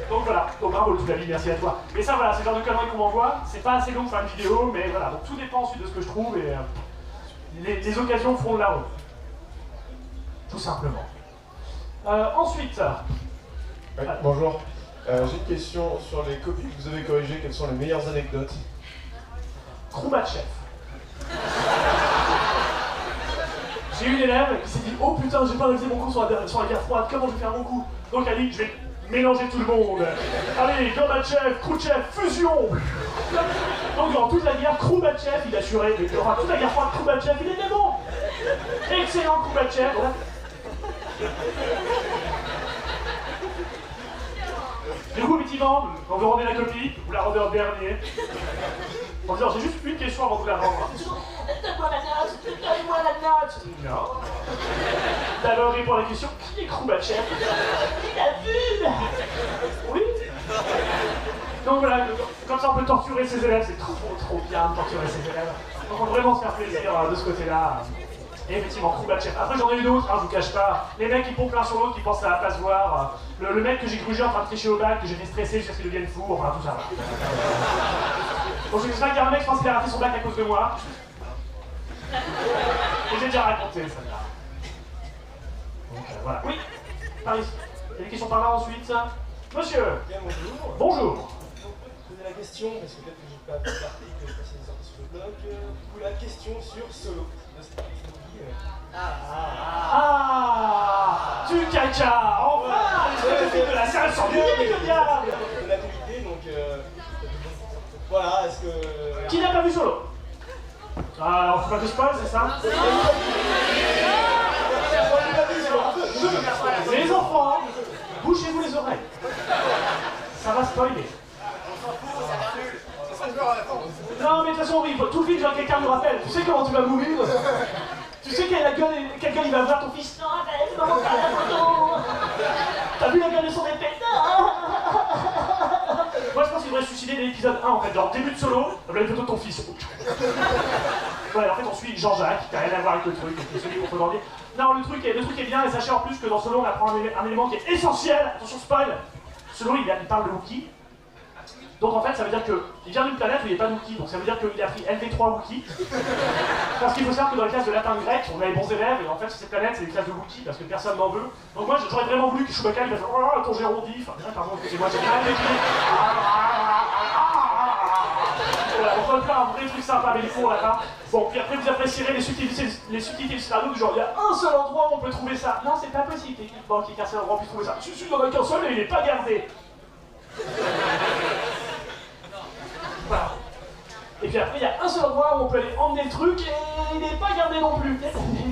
Donc voilà, donc bravo toute la vie, merci à toi. Mais ça voilà, c'est le genre de conneries qu'on m'envoie, c'est pas assez long pour faire une vidéo, mais voilà, donc tout dépend ensuite de ce que je trouve et les occasions feront la route. Tout simplement. Ensuite... Oui, bonjour. J'ai une question sur les copies que vous avez corrigées, quelles sont les meilleures anecdotes? Kroubatchev. J'ai eu une élève qui s'est dit oh putain, j'ai pas réalisé mon coup sur la guerre froide, comment je vais faire mon coup? Donc elle dit je vais mélanger tout le monde. Allez, Gorbatchev, Khrouchtchev, fusion. Donc durant toute la guerre, Kroubatchev, il assurait, mais durant toute la guerre froide, Kroubatchev, il était bon. Excellent Kroubatchev. Du coup, effectivement, quand vous rendez la copie, vous la rendez en dernier. En disant, j'ai juste une question avant de vous la rendre. Donne-moi la note, donne-moi la note. Non. D'abord, répond à la question, qui est Kroubatchev? Il a vu. Oui. Donc voilà, comme ça on peut torturer ses élèves, c'est trop bien de torturer ses élèves. Donc on peut vraiment se faire plaisir de ce côté-là. Et effectivement, Kroubatchev. Après j'en ai une autre, je vous cache pas. Les mecs qui pompent l'un sur l'autre, qui pensent que ça va pas se voir. Le mec que j'ai grugé en train de tricher au bac, que j'ai fait stresser jusqu'à ce qu'il devienne fou, enfin tout ça. Bon, je sais pas qu'il y a un mec, je pense qu'il a raté son bac à cause de moi. Et j'ai déjà raconté ça. Donc voilà. Oui, par ici. Il y a des questions par là ensuite. Monsieur. Bien, bonjour. Bonjour. Je posais la question, parce que peut-être que j'ai pas pu l'article, que j'ai passé des sorties sur le blog. Du coup, la question sur Solo. Du caca. Enfin, les trucs de la salle sont bien, le diable. De l'actualité, donc voilà, est-ce que... Qui n'a pas vu Solo? Ah, on fait pas de spoil, c'est ça? Les enfants, bouchez-vous les oreilles. Ça va spoiler. Non mais de toute façon oui, tout vite, genre quelqu'un nous rappelle. Tu sais comment tu vas mourir? Tu sais quelle gueule il va avoir ton fils? Non, arrête, maman, pas la photo. T'as vu la gueule de son épée? Moi je pense qu'il devrait se suicider. plus idée de l'épisode 1 en fait, genre début de Solo, voilà une photo de ton fils. Voilà, en fait on suit Jean-Jacques, qui n'a rien à voir avec le truc, qui est celui contrebandier. Non, le truc est bien, et sachez en plus que dans Solo on apprend un élément qui est essentiel, attention spoil, Solo il parle de Wookiee. Donc en fait ça veut dire qu'il vient d'une planète où il n'y a pas de Wookiee, donc ça veut dire qu'il a pris LV3 Wookiee. Parce qu'il faut savoir que dans les classes de latin grec, on a les bons élèves, et en fait sur cette planète c'est des classes de Wookiee parce que personne n'en veut. Donc moi j'aurais vraiment voulu que Chewbacca il fasse oh ton gérondi, enfin pardon, excusez-moi, j'ai mal écrit. Voilà, on peut faire un vrai truc sympa avec les cours là-bas. Bon, puis après vous apprécierez les subtilités du scénario du genre il y a un seul endroit où on peut trouver ça. Non, c'est pas possible, techniquement, qu'il y ait qu'un seul endroit où on puisse trouver ça. Si, il n'y en a qu'un seul et il n'est pas gardé. Voilà. Et puis après, il y a un seul endroit où on peut aller emmener le truc et il n'est pas gardé non plus.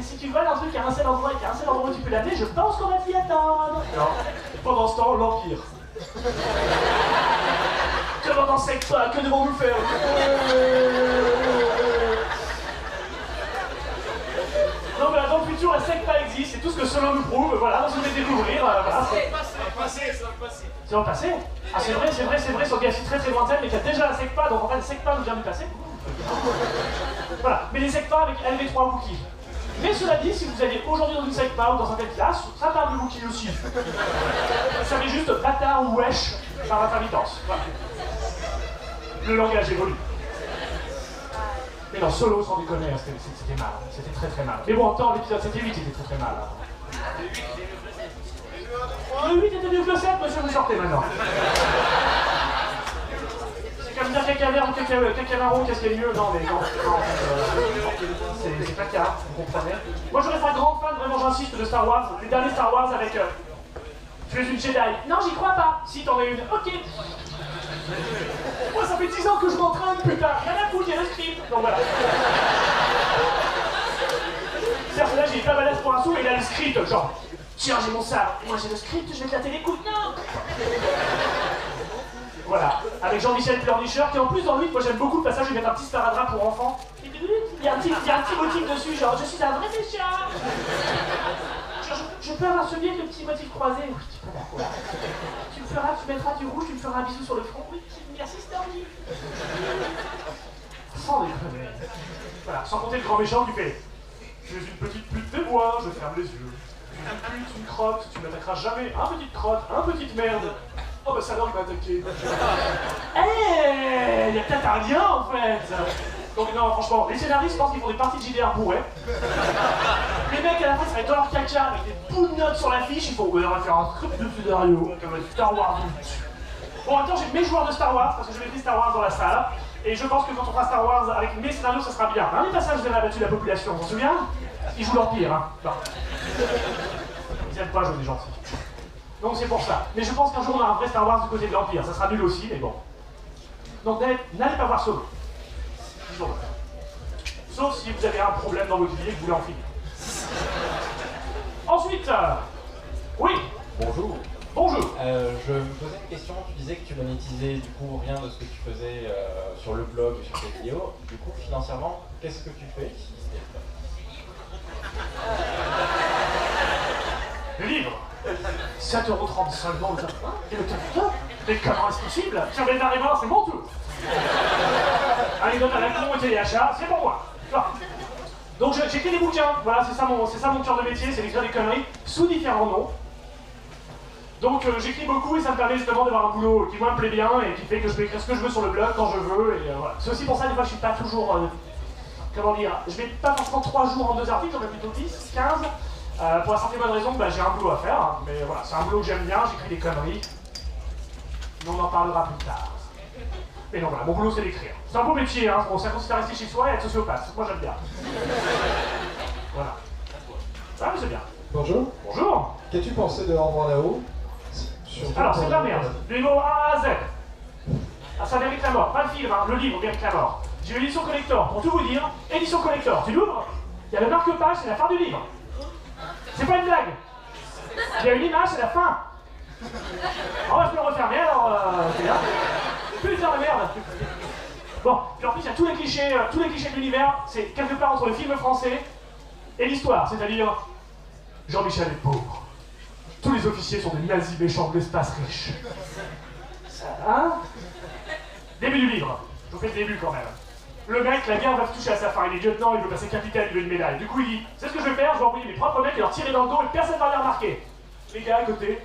Si tu veux un truc à un seul endroit et qu'il y a un seul endroit où tu peux l'amener, je pense qu'on va t'y attendre. Non. Pendant ce temps, l'Empire. Que l'on n'en sait pas, que devons-nous faire? Non mais dans le futur, la secte existe, c'est tout ce que Solo nous prouve, voilà, vous allez découvrir, voilà. C'est le passé. C'est dans le passé? Ah c'est vrai, sur une galaxie très très lointaine, mais qui a déjà la secta, donc en fait la secta nous vient du passé. Voilà, mais les sectas avec LV3 Wookiee. Mais cela dit, si vous allez aujourd'hui dans une secta ou dans certaines classes, ça parle de Wookiee aussi. Ça met juste bâtard ou wesh par intermittence. Voilà. Le langage évolue. Mais non, Solo, sans déconner, c'était mal. C'était très très mal. Mais bon, en temps, l'épisode 7 et 8 était très très mal. Le 8 était mieux que le 7, monsieur, vous sortez maintenant. C'est comme dire cacaver ou cacavaro, qu'est-ce qui est mieux? Non, mais non. C'est pas le cas, vous comprenez. Moi, je reste un grand fan, vraiment, j'insiste, de Star Wars. Les derniers Star Wars avec. Tu es une Jedi. Non, j'y crois pas. Si, t'en es une. Ok. Moi, ça fait 10 ans que je m'entraîne, putain. Rien à foutre, il y a le script. Donc voilà. Certes, là, j'ai pas balèze pour un sou, mais il a le script, genre. Tiens, j'ai mon sabre. Moi, j'ai le script, je vais te la les couilles. Non. Voilà. Avec Jean-Michel Pleurnicheur, qui en plus, dans le 8, moi, j'aime beaucoup le passage où il met un petit sparadrap pour enfants. Il y a un petit motif dessus, genre, je suis un vrai méchant. Je peux avoir ce bien, le petit motif croisé. Oui, tu peux d'accord. Tu mettras du rouge, tu me feras un bisou sur le front. Oui, merci Stormy. Sans déconner. Voilà, sans compter le grand méchant qui fait. Tu es une petite pute des bois, je ferme les yeux. Tu es une pute, une crotte, tu m'attaqueras jamais. Un petite crotte, un petite merde. Oh bah ça alors il m'a attaqué. Eh, il y a peut-être un lien en fait. Donc non, franchement, les scénaristes pensent qu'ils font des parties de JDR bourrées. Les mecs à la fin, ça va être dans leur caca avec des bouts de notes sur l'affiche, ils font ouais, on va faire un script de scénario comme Star Wars. Bon, attends, j'ai mes joueurs de Star Wars parce que je vais mettre Star Wars dans la salle. Et je pense que quand on fera Star Wars avec mes scénarios, ça sera bien. Un des passages où vous avez abattu la population, vous vous souvenez? Ils jouent l'Empire, hein. Non. Ils aiment pas jouer des gentils. Donc c'est pour ça. Mais je pense qu'un jour on a un vrai Star Wars du côté de l'Empire. Ça sera nul aussi, mais bon. Donc n'allez pas voir Solo. Sauf si vous avez un problème dans votre vie et que vous voulez en finir. Ensuite, oui. Bonjour. Bonjour. Je me posais une question. Tu disais que tu monétisais du coup rien de ce que tu faisais sur le blog et sur tes vidéos. Du coup, financièrement, qu'est-ce que tu fais? Le livre 7,30€ seulement le top. Et le top. Mais comment est-ce possible? Sur les arrivants, c'est mon tour. Anecdote à la con et téléachat, c'est pour moi. Donc j'écris des bouquins, voilà, c'est ça mon cœur de métier, c'est d'écrire des conneries sous différents noms. Donc j'écris beaucoup et ça me permet justement d'avoir un boulot qui moi me plaît bien et qui fait que je peux écrire ce que je veux sur le blog quand je veux. Et voilà. C'est aussi pour ça des fois je suis pas toujours, comment dire, je mets pas forcément 3 jours en 2 articles, j'en mets plutôt 10, 15. Pour la simple et bonne raison que j'ai un boulot à faire, hein, mais voilà, c'est un boulot que j'aime bien, j'écris des conneries. Mais on en parlera plus tard. Mais non, voilà, mon boulot c'est d'écrire. C'est un beau métier, hein, ça consiste à rester chez soi et être sociopathe. Moi j'aime bien. Voilà. Ah, mais c'est bien. Bonjour. Bonjour. Qu'as-tu pensé de Au revoir là-haut? Alors, c'est de la merde. Du niveau A à Z. Ah, ça mérite la mort. Pas le film, hein, le livre mérite la mort. J'ai l'édition collector. Pour tout vous dire, édition collector. Tu l'ouvres, il y a le marque-page, c'est la fin du livre. C'est pas une blague. Il y a une image, c'est la fin. Alors, je peux le refermer, alors, c'est là. Putain de merde. Bon, puis en plus, il y a tous les clichés de l'univers. C'est quelque part entre le film français et l'histoire. C'est-à-dire, Jean-Michel est pauvre. Tous les officiers sont des nazis méchants de l'espace riche. Hein? Début du livre. Je vous fais le début quand même. Le mec, la guerre va se toucher à sa fin. Il est lieutenant, il veut passer capitaine, il veut une médaille. Du coup, il dit, c'est ce que je vais faire, je vais envoyer mes propres mecs et leur tirer dans le dos et personne ne va les remarquer. Les gars à côté.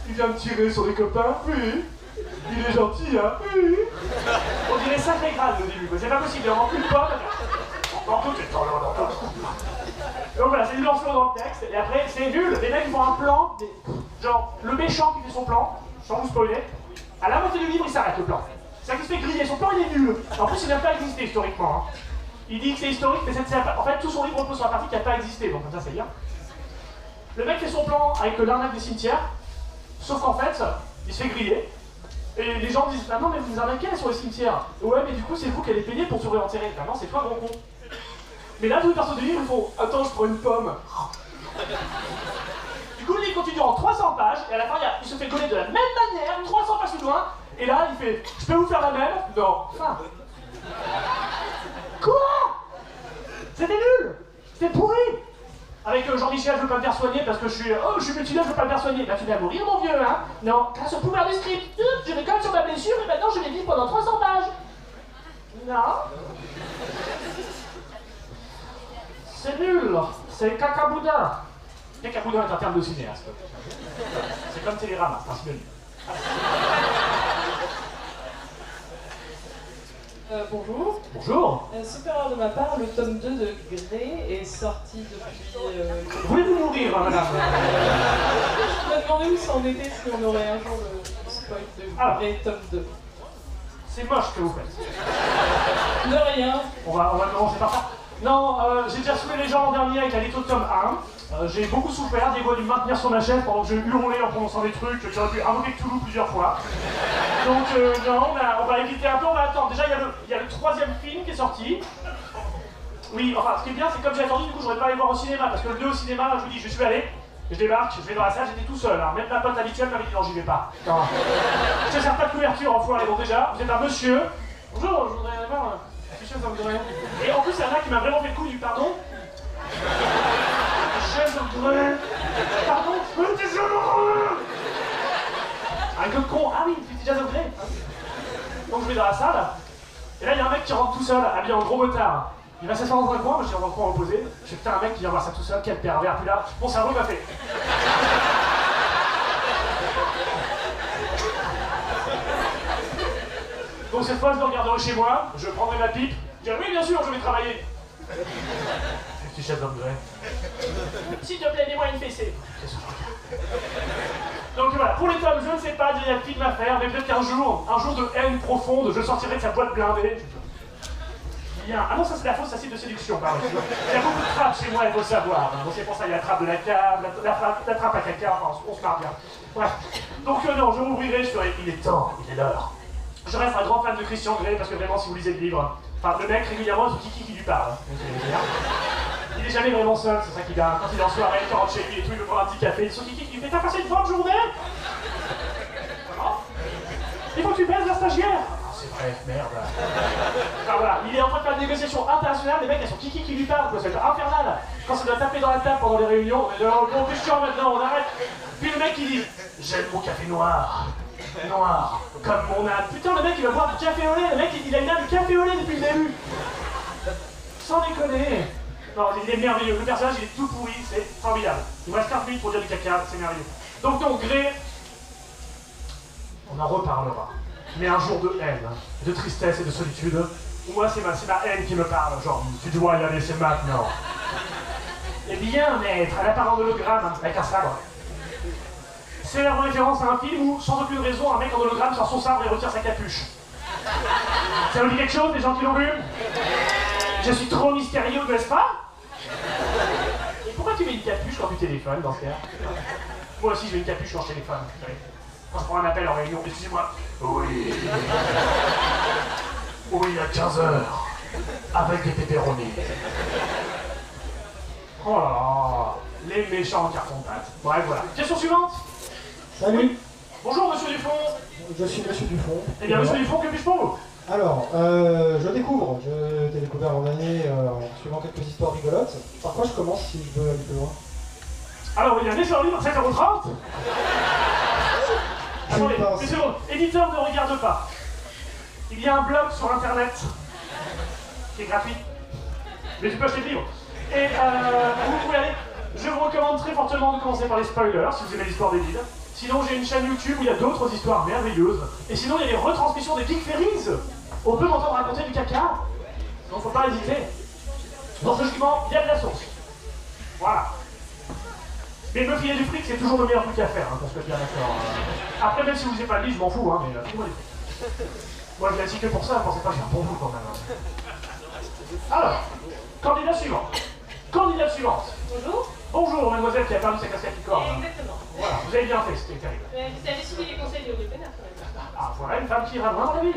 Il vient de tirer sur les copains. Oui. Il est gentil, hein. Oui. On dirait sacré grade au début, quoi. C'est pas possible, il en remplit pas. Donc voilà, c'est du lancement dans le texte, et après, c'est nul. Les mecs font un plan, genre, le méchant qui fait son plan, sans vous spoiler, à la moitié du livre, il s'arrête le plan. C'est-à-dire qu'il se fait griller, son plan il est nul. En plus, il n'a pas existé historiquement. Hein. Il dit que c'est historique, mais en fait, tout son livre repose sur la partie qui n'a pas existé, donc comme ça, c'est bien. Le mec fait son plan avec l'arnaque des cimetières, sauf qu'en fait, il se fait griller. Et les gens disent, ah non, mais vous nous arnaquez sur les cimetières. Ouais, mais du coup, c'est vous qui allez payer pour se réenterrer. Ah non, c'est toi, gros con. Mais là, tous les personnages du livre, ils font, attends, je prends une pomme. Du coup, le livre continue en 300 pages, et à la fin, il se fait gauler de la même manière, 300 pages plus loin. Et là, il fait, je peux vous faire la même? Non. Fin. Quoi? C'était nul. C'était pourri. Avec Jean-Michel, je veux pas me faire soigner parce que je suis mutilé, je veux pas me faire soigner. Bah tu vas mourir, mon vieux, hein? Non, grâce au pouvoir du script. Je décolle sur ma blessure et maintenant je vais vivre pendant 300 pages. Non. C'est nul. C'est cacaboudin. Cacaboudin est un terme de cinéaste. C'est comme Télérama, c'est un synonyme. Bonjour. Bonjour. Super erreur de ma part, le tome 2 de Grey est sorti depuis... Voulez-vous mourir, hein, madame? Je me demandais où ça en était, si on aurait un jour le spoil de Grey tome 2. C'est moche ce que vous faites. De rien. On va commencer par ça. Non, j'ai déjà saoulé les gens l'an dernier avec la lecture de tome 1. J'ai beaucoup souffert, Diego a dû me maintenir sur ma chaise pendant que je hurlais en prononçant des trucs, j'aurais pu invoquer Cthulhu plusieurs fois. Donc non, on va éviter un peu, on va attendre. Déjà, il y a le troisième film qui est sorti. Oui, enfin, ce qui est bien, c'est que comme j'ai attendu, du coup, j'aurais pas allé voir au cinéma, parce que le 2 au cinéma, je vous dis, je suis allé, je débarque, je vais dans la salle, j'étais tout seul. Hein. Même ma pote habituelle m'avait dit non, j'y vais pas. Non. Je ne sers pas de couverture, enfoiré. Bon, déjà, vous êtes un monsieur. Bonjour, je voudrais voir. Ça me dit rien. Et en plus, il y en a qui m'a vraiment fait le coup du pardon. Pardon, un gueule con, ah oui, il fait déjà Grey. Donc je vais dans la salle, et là il y a un mec qui rentre tout seul, habillé en gros motard. Il va s'asseoir dans un coin, moi j'ai un coin opposé. Je fais putain, un mec qui vient voir ça tout seul, quel pervers. Puis là, mon cerveau m'a fait. Donc cette fois, je me regarderai chez moi, je prendrai ma pipe, je dirai oui, bien sûr, je vais travailler. Petit chef d'homme Grey. S'il te plaît, dis-moi une fessée. Donc voilà, pour les tomes, je ne sais pas, il y a un film à faire, mais peut-être qu'un jour, un jour de haine profonde, je sortirai de sa boîte blindée. Bien. Ah non, ça c'est la fausse acide de séduction, pardon. Il y a beaucoup de trappes chez moi, il faut le savoir. Donc c'est pour ça, il y a la trappe de la cave, la trappe à caca, enfin, on se marre bien. Bref. Donc non, je m'ouvrirai, je ferai, il est temps, il est l'heure. Je reste un grand fan de Christian Grey, parce que vraiment, si vous lisez le livre, enfin, le mec, régulièrement, c'est Kiki qui lui parle. Il est jamais vraiment seul, c'est ça qu'il a. Quand il est en soirée, il rentre chez lui et tout, il veut prendre un petit café. Son Kiki qui lui fait, t'as passé une bonne journée? Comment? Il faut que tu baises la stagiaire. Ah, c'est vrai, merde. Enfin voilà, il est en train de faire une négociation internationale, les mecs, elles sont Kiki qui lui parle, quoi, c'est infernal. Quand ça doit taper dans la table pendant les réunions, on est là, bon, Christian, maintenant, on arrête. Puis le mec, il dit, j'aime mon café noir. Noir, comme mon âme. Putain, le mec, il va boire du café au lait, le mec, il a une âme de café au lait depuis le début. Sans déconner. Non, il est merveilleux. Le personnage, il est tout pourri, c'est formidable. Il me reste 15 minutes pour dire du caca, c'est merveilleux. Donc, Grey, on en reparlera. Mais un jour de haine, de tristesse et de solitude, moi, c'est ma haine qui me parle. Genre, tu dois y aller, c'est maintenant. Eh bien, maître, elle apparaît en hologramme, avec un sabre. C'est la référence à un film où, sans aucune raison, un mec en hologramme sort son sabre et retire sa capuche. Ça vous dit quelque chose, les gens qui l'ont vu? Je suis trop mystérieux, n'est-ce pas? Et pourquoi tu mets une capuche quand tu téléphones dans ce cas? Moi aussi, je mets une capuche quand je téléphone. Quand je prends un appel en réunion, excusez-moi. Oui. Oui, à 15h. Avec des pépéronis. Oh là là. Les méchants carton-pâte. Bref, voilà. Question suivante. Salut. Oui. Bonjour, monsieur Dufont. Je suis monsieur Dufont. Eh bien, monsieur Dufont, que puis-je pour vous? Alors, je découvre. Je t'ai découvert en année en suivant quelques histoires rigolotes. Par quoi je commence si je veux aller plus loin? Alors, il y a un essai en libre à 7,30 €. Attendez, une seconde. Éditeur, ne regarde pas. Il y a un blog sur internet qui est gratuit. Mais tu peux acheter le livre. Et vous pouvez aller. Je vous recommande très fortement de commencer par les spoilers si vous aimez l'histoire des villes. Sinon, j'ai une chaîne YouTube où il y a d'autres histoires merveilleuses. Et sinon, il y a les retransmissions des Geek Ferries. On peut m'entendre raconter du caca. Donc, faut pas hésiter. Dans ce jugement, il y a de la source. Voilà. Mais me filer du fric, c'est toujours le meilleur truc à faire, hein, parce que bien d'accord. Après, même si vous n'avez pas le livre, je m'en fous, hein, mais faites-moi des fric. Moi, je viens ici que pour ça, pensez pas que je viens pour vous quand même. Alors, candidat suivant. Candidate suivante. Bonjour. Bonjour, mademoiselle qui a perdu sa casquette licorne. Exactement. Voilà, vous avez bien fait, c'était terrible. Vous avez suivi les conseils de Olivier Pénard, quand même. Ah, voilà une femme qui ira loin dans la vie.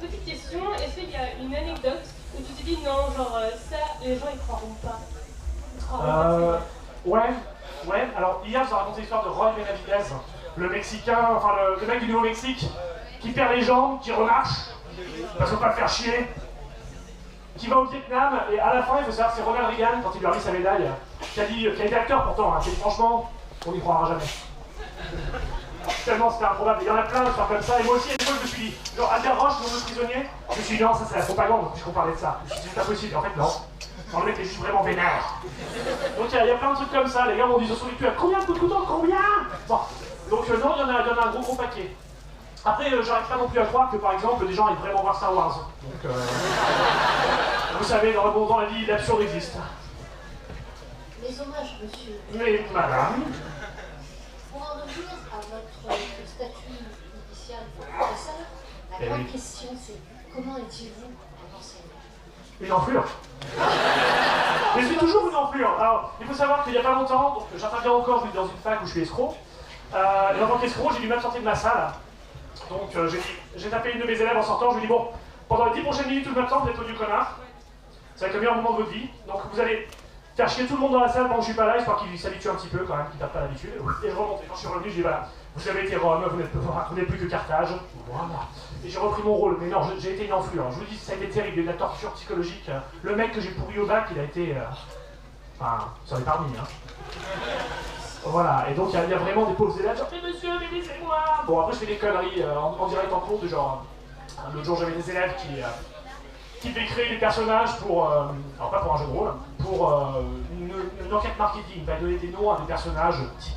Petite question, est-ce qu'il y a une anecdote où tu te dis non, genre ça, les gens ils croiront pas? Ils croiront pas. Ouais. Alors, hier, je vous ai raconté l'histoire de Roy Benavidez, le Mexicain, enfin le mec du Nouveau-Mexique, qui perd les jambes, qui remarche, parce qu'on peut pas le faire chier. Qui va au Vietnam, et à la fin, il faut savoir que c'est Ronald Reagan, quand il lui a remis sa médaille, qui a été acteur pourtant, hein, qui a dit franchement, on n'y croira jamais. Tellement c'était improbable. Il y en a plein de faire comme ça, et moi aussi, à l'époque, je me suis dit, genre, Albert Roche, le prisonnier, je me suis dit, non, ça c'est la propagande, puisqu'on parlait de ça. Je me suis dit, c'est pas possible, et en fait, non. Le mec est juste vraiment vénère. Donc il y a plein de trucs comme ça, les gars m'ont dit, ils se sont dit, tu as combien de coups de couteau? Combien? Bon, donc non, il y en a un gros paquet. Après, j'arrive pas non plus à croire que, par exemple, des gens aillent vraiment voir Star Wars. Donc, vous savez, dans la vie, l'absurde existe. Les hommages, monsieur. Mais, madame. Pour en revenir à votre statut initial de professeur, la grande question c'est comment étiez-vous en enseignant? Une enflure. Mais je suis toujours une enflure. Alors, il faut savoir qu'il y a pas longtemps, donc j'interviens encore dans une fac où je suis escroc. Et en tant qu'escroc, j'ai dû même sortir de ma salle. Donc j'ai tapé une de mes élèves en sortant, je lui ai dit bon, pendant les 10 prochaines minutes tout le temps, vous êtes au vieux connard. Ça va être le meilleur moment de votre vie. Donc vous allez faire chier tout le monde dans la salle pendant que je suis pas là, histoire qu'il s'habitue un petit peu quand même, qu'il tape pas l'habitude. Et je remonte. Quand je suis revenu, je dis voilà, vous avez été Rome, vous n'êtes plus que Carthage. Voilà. Et j'ai repris mon rôle. Mais non, j'ai été une enflure. Je vous dis, ça a été terrible, il y a eu de la torture psychologique. Le mec que j'ai pourri au bac, il a été. Enfin, ça n'est parmi, hein. Voilà, et donc il y a vraiment des pauvres élèves, genre mais monsieur, mais laissez-moi. Bon, après je fais des conneries en direct en cours, de genre. L'autre jour j'avais des élèves qui devaient créer des personnages pour. Alors pas pour un jeu de rôle, pour une enquête marketing, va donner des noms à des personnages types.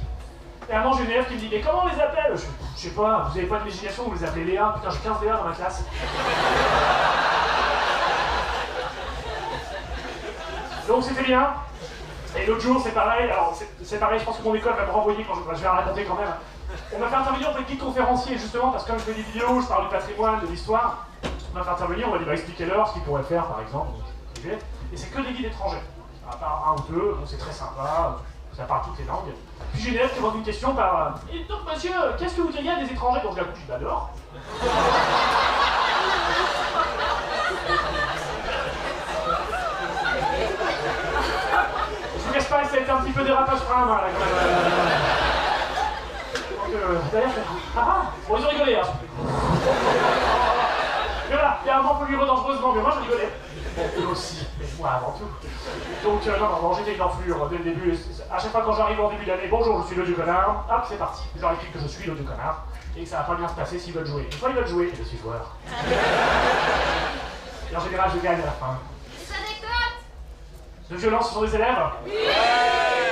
Et à un moment j'ai une élève qui me dit mais comment on les appelle? Je sais pas, vous avez pas d'imagination, vous les appelez Léa, putain j'ai 15 Léa dans ma classe. Donc c'était bien. Et l'autre jour, c'est pareil, alors c'est pareil, je pense que mon école va me renvoyer quand je vais la raconter quand même. On m'a fait intervenir en tant que guide conférencier, justement, parce que comme je fais des vidéos, je parle du patrimoine, de l'histoire, on m'a fait intervenir, on m'a dit, bah expliquez-leur ce qu'ils pourraient faire, par exemple. Et c'est que des guides étrangers, à part un ou deux, donc c'est très sympa, ça parle toutes les langues. Puis j'ai une élève qui me pose une question par, et donc monsieur, qu'est-ce que vous diriez à des étrangers? Donc je la couche, je l'adore. Je ne cache pas, ça a été un petit peu dérapage frein à main là quand même. Donc d'ailleurs, bon ils ont rigolé hein. Mais voilà, il y a un moment pour vivre dangereusement, mais moi je rigolais. Bon, eux aussi, mais moi avant tout. Donc non, j'étais une enflure dès le début. À chaque fois quand j'arrive en début d'année, bonjour, je suis le dieu connard, hop, c'est parti. Je leur explique que je suis le dieu connard, et que ça va pas bien se passer s'ils veulent jouer. Une fois ils veulent jouer, je suis joueur. Et en général, je gagne à la fin. De violence sur des élèves? Oui.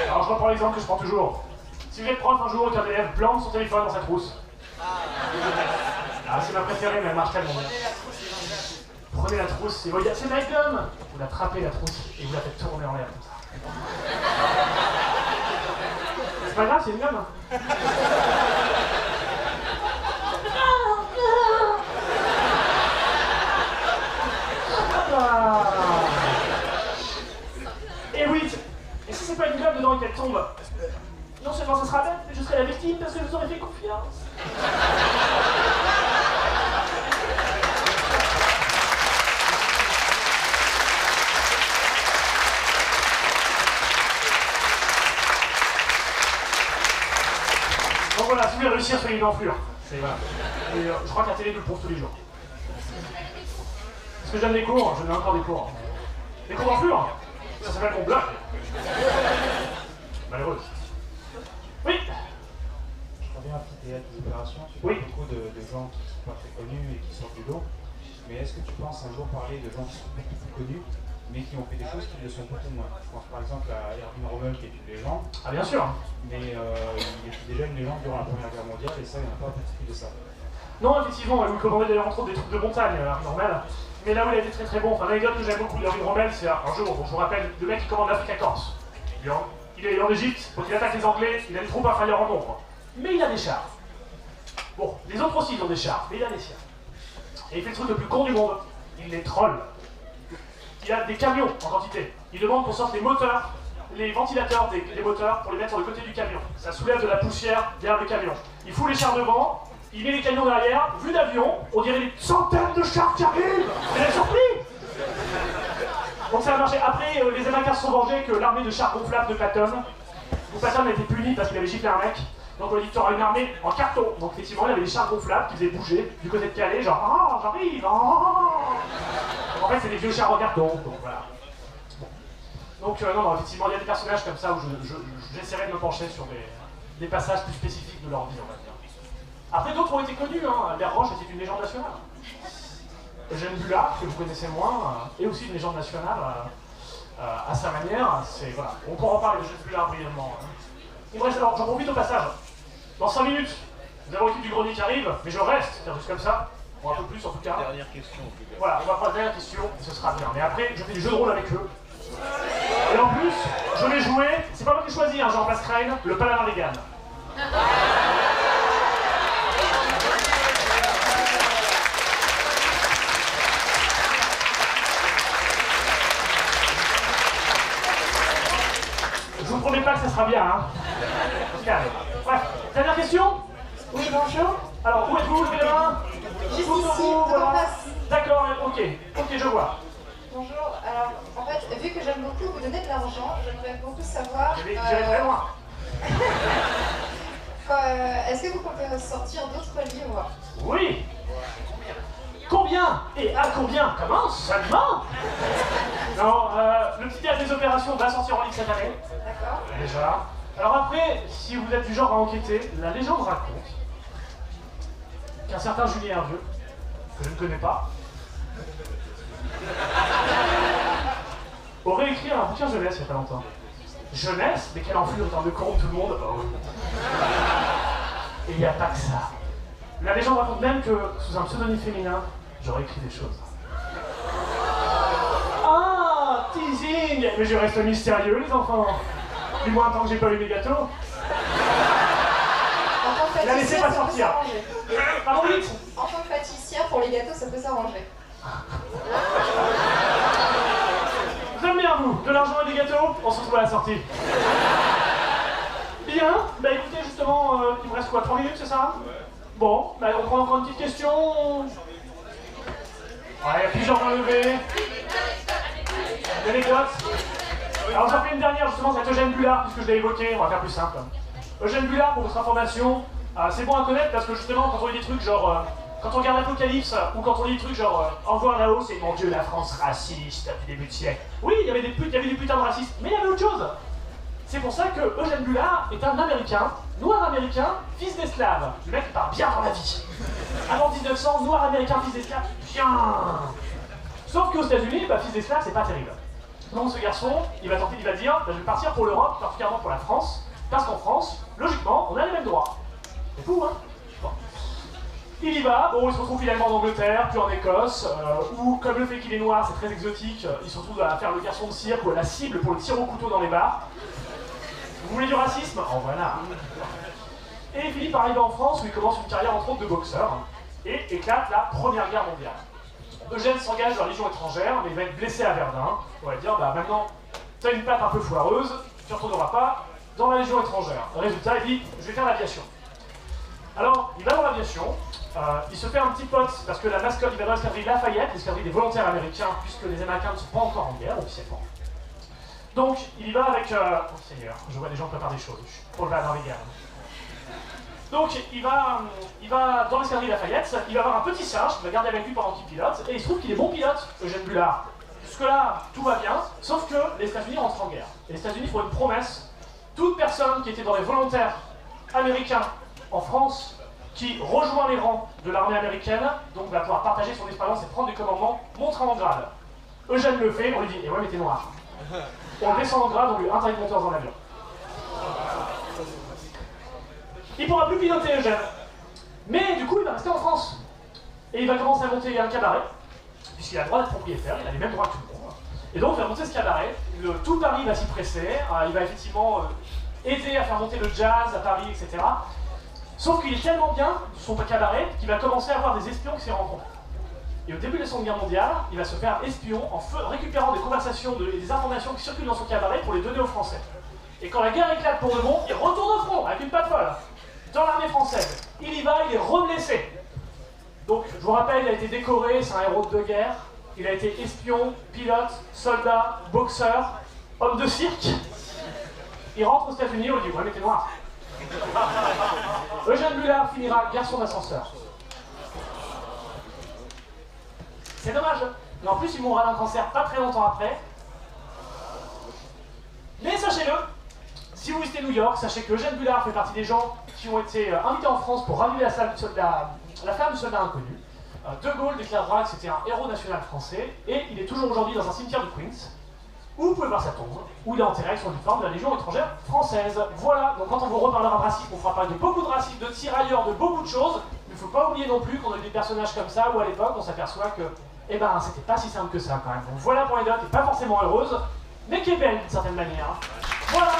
Alors je reprends l'exemple que je prends toujours. Si vous êtes prof un jour et qu'un élève plante son téléphone dans sa trousse. Ah, c'est ma préférée, mais elle marche tellement bien. Prenez la trousse et vous dites c'est Magnum. Vous l'attrapez la trousse et vous la faites tourner en l'air comme ça. C'est pas grave, c'est une gomme. Et oui, et si c'est pas une gomme dedans et qu'elle tombe, non seulement ça sera bête, mais je serai la victime parce que je vous aurais fait confiance. Donc voilà, si vous voulez réussir, soyez une enflure. Voilà. Et je crois que la télé nous le prouve tous les jours. Est-ce que je donne des cours? Je donne encore des cours. Des cours d'enflure? Ça s'appelle mon blog. Malheureuse. Oui, côté amphithéâtre des opérations, tu parles beaucoup de gens qui ne sont pas très connus et qui sortent du lot. Mais est-ce que tu penses un jour parler de gens qui sont beaucoup plus connus, mais qui ont fait des choses qui le sont beaucoup moins? Je pense par exemple à Erwin Rommel, qui est une légende. Ah bien sûr. Mais il était déjà une légende durant la Première Guerre mondiale, et ça, il n'y en a pas beaucoup de ça. Non, effectivement, il commandait d'ailleurs entre autres des trucs de montagne, Erwin Rommel. Mais là où il a été très très bon, enfin l'anecdote que j'aime beaucoup d'Erwin Rommel, c'est un jour, bon, je vous rappelle, le mec qui commande l'Afrique à Corse. Il est en Égypte, donc il attaque les Anglais, il a des troupes inférieures en nombre. Mais il a des chars. Bon, les autres aussi ils ont des chars, mais il a des siens. Et il fait le truc le plus con du monde, il les troll. Il a des camions en quantité. Il demande qu'on sorte les moteurs, les ventilateurs des moteurs pour les mettre sur le côté du camion. Ça soulève de la poussière derrière le camion. Il fout les chars devant, il met les camions derrière, vue d'avion, on dirait des centaines de chars qui arrivent. Vous êtes surpris? Donc ça a marché. Après, les Américains se sont vengés que l'armée de chars gonflables de Patton, où Patton a été puni parce qu'il avait giflé un mec. Donc on a dit que tu auras une armée en carton. Donc effectivement, il y avait des chars gonflables qui faisaient bouger du côté de Calais, genre « Ah, j'arrive En fait, c'est des vieux chars en carton, donc voilà. Donc non, effectivement, il y a des personnages comme ça où j'essaierai de me pencher sur des passages plus spécifiques de leur vie, on va dire. Après, d'autres ont été connus, hein. Albert Roche était une légende nationale. Eugène Bullard, que vous connaissez moins, est aussi une légende nationale à sa manière. Voilà. On pourra en parler de Eugène Bullard brièvement. Il me reste alors, j'en profite au passage. Dans 5 minutes, nous avons l'équipe du grenier qui arrive, mais je reste, c'est juste comme ça, ou un peu plus en tout cas. Dernière question. Voilà, on va prendre la dernière question, et ce sera bien. Mais après, je fais du jeu de rôle avec eux. Et en plus, je vais jouer, c'est pas moi qui choisis, hein, Jean-Place Crane, le paladin vegan. Je vous promets pas que ça sera bien, hein. Bref, dernière question? Oui, bonjour. Alors, où êtes-vous, levez la main? Juste Vous, ici, vous, voilà. en face. D'accord, ok, je vois. Bonjour, alors en fait, vu que j'aime beaucoup vous donner de l'argent, j'aimerais beaucoup savoir... J'irai très loin. Est-ce que vous comptez sortir d'autres livres? Oui. Combien? Et à combien? Comment? Seulement? Non, le petit théâtre des opérations va sortir en ligne cette année. D'accord. Déjà. Alors après, si vous êtes du genre à enquêter, la légende raconte qu'un certain Julien Hervieux, que je ne connais pas, aurait écrit un bouquin jeunesse il n'y a pas longtemps. Jeunesse? Mais quelle enflure dans le con, tout le monde. Oh. Et il n'y a pas que ça. La légende raconte même que, sous un pseudonyme féminin, j'aurais écrit des choses. Ah, teasing! Mais je reste mystérieux, les enfants. Du moins, tant que j'ai pas eu mes gâteaux. La laissez pas sortir. Pardon, vite. En tant que pâtissière, pour les gâteaux, ça peut s'arranger. J'aime bien, vous. De l'argent et des gâteaux, on se retrouve à la sortie. Bien. Bah écoutez, justement, il me reste quoi, 3 minutes, c'est ça? Bon, bah on prend encore une petite question. Ouais, il y a plusieurs mains levées. L'anecdote. Alors j'en fais une dernière justement, c'est Eugène Bullard, puisque je l'ai évoqué, on va faire plus simple. Eugène Bullard, pour votre information, c'est bon à connaître parce que justement quand on lit des trucs genre, quand on regarde l'Apocalypse, ou quand on lit des trucs genre, en voir là-haut, c'est mon Dieu la France raciste depuis le début du siècle. Oui, il y avait des putains de racistes, mais il y avait autre chose. C'est pour ça que Eugène Bullard est un Américain, noir américain, fils d'esclave. Le mec il part bien dans la vie. Avant 1900, noir américain, fils d'esclave, bien. Sauf qu'aux États-Unis, fils d'esclave, c'est pas terrible. Donc ce garçon, il va dire, je vais partir pour l'Europe, particulièrement pour la France, parce qu'en France, logiquement, on a les mêmes droits. C'est fou, hein? Bon. Il y va, bon, il se retrouve finalement en Angleterre, puis en Écosse, où, comme le fait qu'il est noir, c'est très exotique, il se retrouve à faire le garçon de cirque ou à la cible pour le tir au couteau dans les bars. Vous voulez du racisme? Oh voilà. Et il finit par arriver en France, où il commence une carrière entre autres de boxeur, et éclate la Première Guerre mondiale. Eugène s'engage dans la Légion étrangère, mais il va être blessé à Verdun. On va dire, maintenant, t'as une patte un peu foireuse, tu ne retourneras pas dans la Légion étrangère. Résultat, il dit, je vais faire l'aviation. Alors, il va dans l'aviation, il se fait un petit pote, parce que la mascotte, il va dans l'escadrille Lafayette, l'escadrille des volontaires américains, puisque les Américains ne sont pas encore en guerre, officiellement. Donc, il y va avec... Oh Seigneur, je vois des gens préparer des choses, je suis pour le baladin vegan. Donc, il va dans l'escadrille Lafayette, il va avoir un petit singe qu'il va garder avec lui pendant qu'il pilote, et il se trouve qu'il est bon pilote, Eugène Bullard. Jusque-là, tout va bien, sauf que les États-Unis rentrent en guerre. Et les États-Unis font une promesse, toute personne qui était dans les volontaires américains en France qui rejoint les rangs de l'armée américaine, donc va pouvoir partager son expérience et prendre des commandements, montre en grade. Eugène le fait, on lui dit « Eh ouais, mais t'es noir ». On descend en grade, on lui interdit de monter dans un avion. Il pourra plus piloter Eugène. Mais du coup, il va rester en France. Et il va commencer à monter un cabaret, puisqu'il a le droit d'être propriétaire, il a les mêmes droits que tout le monde. Et donc, il va monter ce cabaret, tout Paris va s'y presser, il va effectivement aider à faire monter le jazz à Paris, etc. Sauf qu'il est tellement bien, son cabaret, qu'il va commencer à avoir des espions qui s'y rencontrent. Et au début de la Seconde Guerre mondiale, il va se faire espion en récupérant des conversations et des informations qui circulent dans son cabaret pour les donner aux Français. Et quand la guerre éclate pour de bon, il retourne au front avec une patte folle, dans l'armée française. Il y va, il est reblessé. Donc, je vous rappelle, il a été décoré, c'est un héros de guerre. Il a été espion, pilote, soldat, boxeur, homme de cirque. Il rentre aux États-Unis, on lui dit « Ouais, mais t'es noir ». Eugène Bullard finira garçon d'ascenseur. C'est dommage. Mais en plus, il mourra d'un cancer pas très longtemps après. Mais sachez-le, si vous visitez New York, sachez que Eugène Bullard fait partie des gens qui ont été invités en France pour raviver la flamme du soldat inconnu. De Gaulle déclarera que c'était un héros national français, et il est toujours aujourd'hui dans un cimetière de Queens, où vous pouvez voir sa tombe, où il est enterré avec son uniforme de la Légion étrangère française. Voilà, donc quand on vous reparlera de racisme, on fera parler de beaucoup de racisme, de tirailleurs, de beaucoup de choses. Il ne faut pas oublier non plus qu'on a eu des personnages comme ça, où à l'époque on s'aperçoit que, eh ben, c'était pas si simple que ça quand même. Donc voilà pour les notes, et pas forcément heureuse, mais qui est belle d'une certaine manière. Voilà.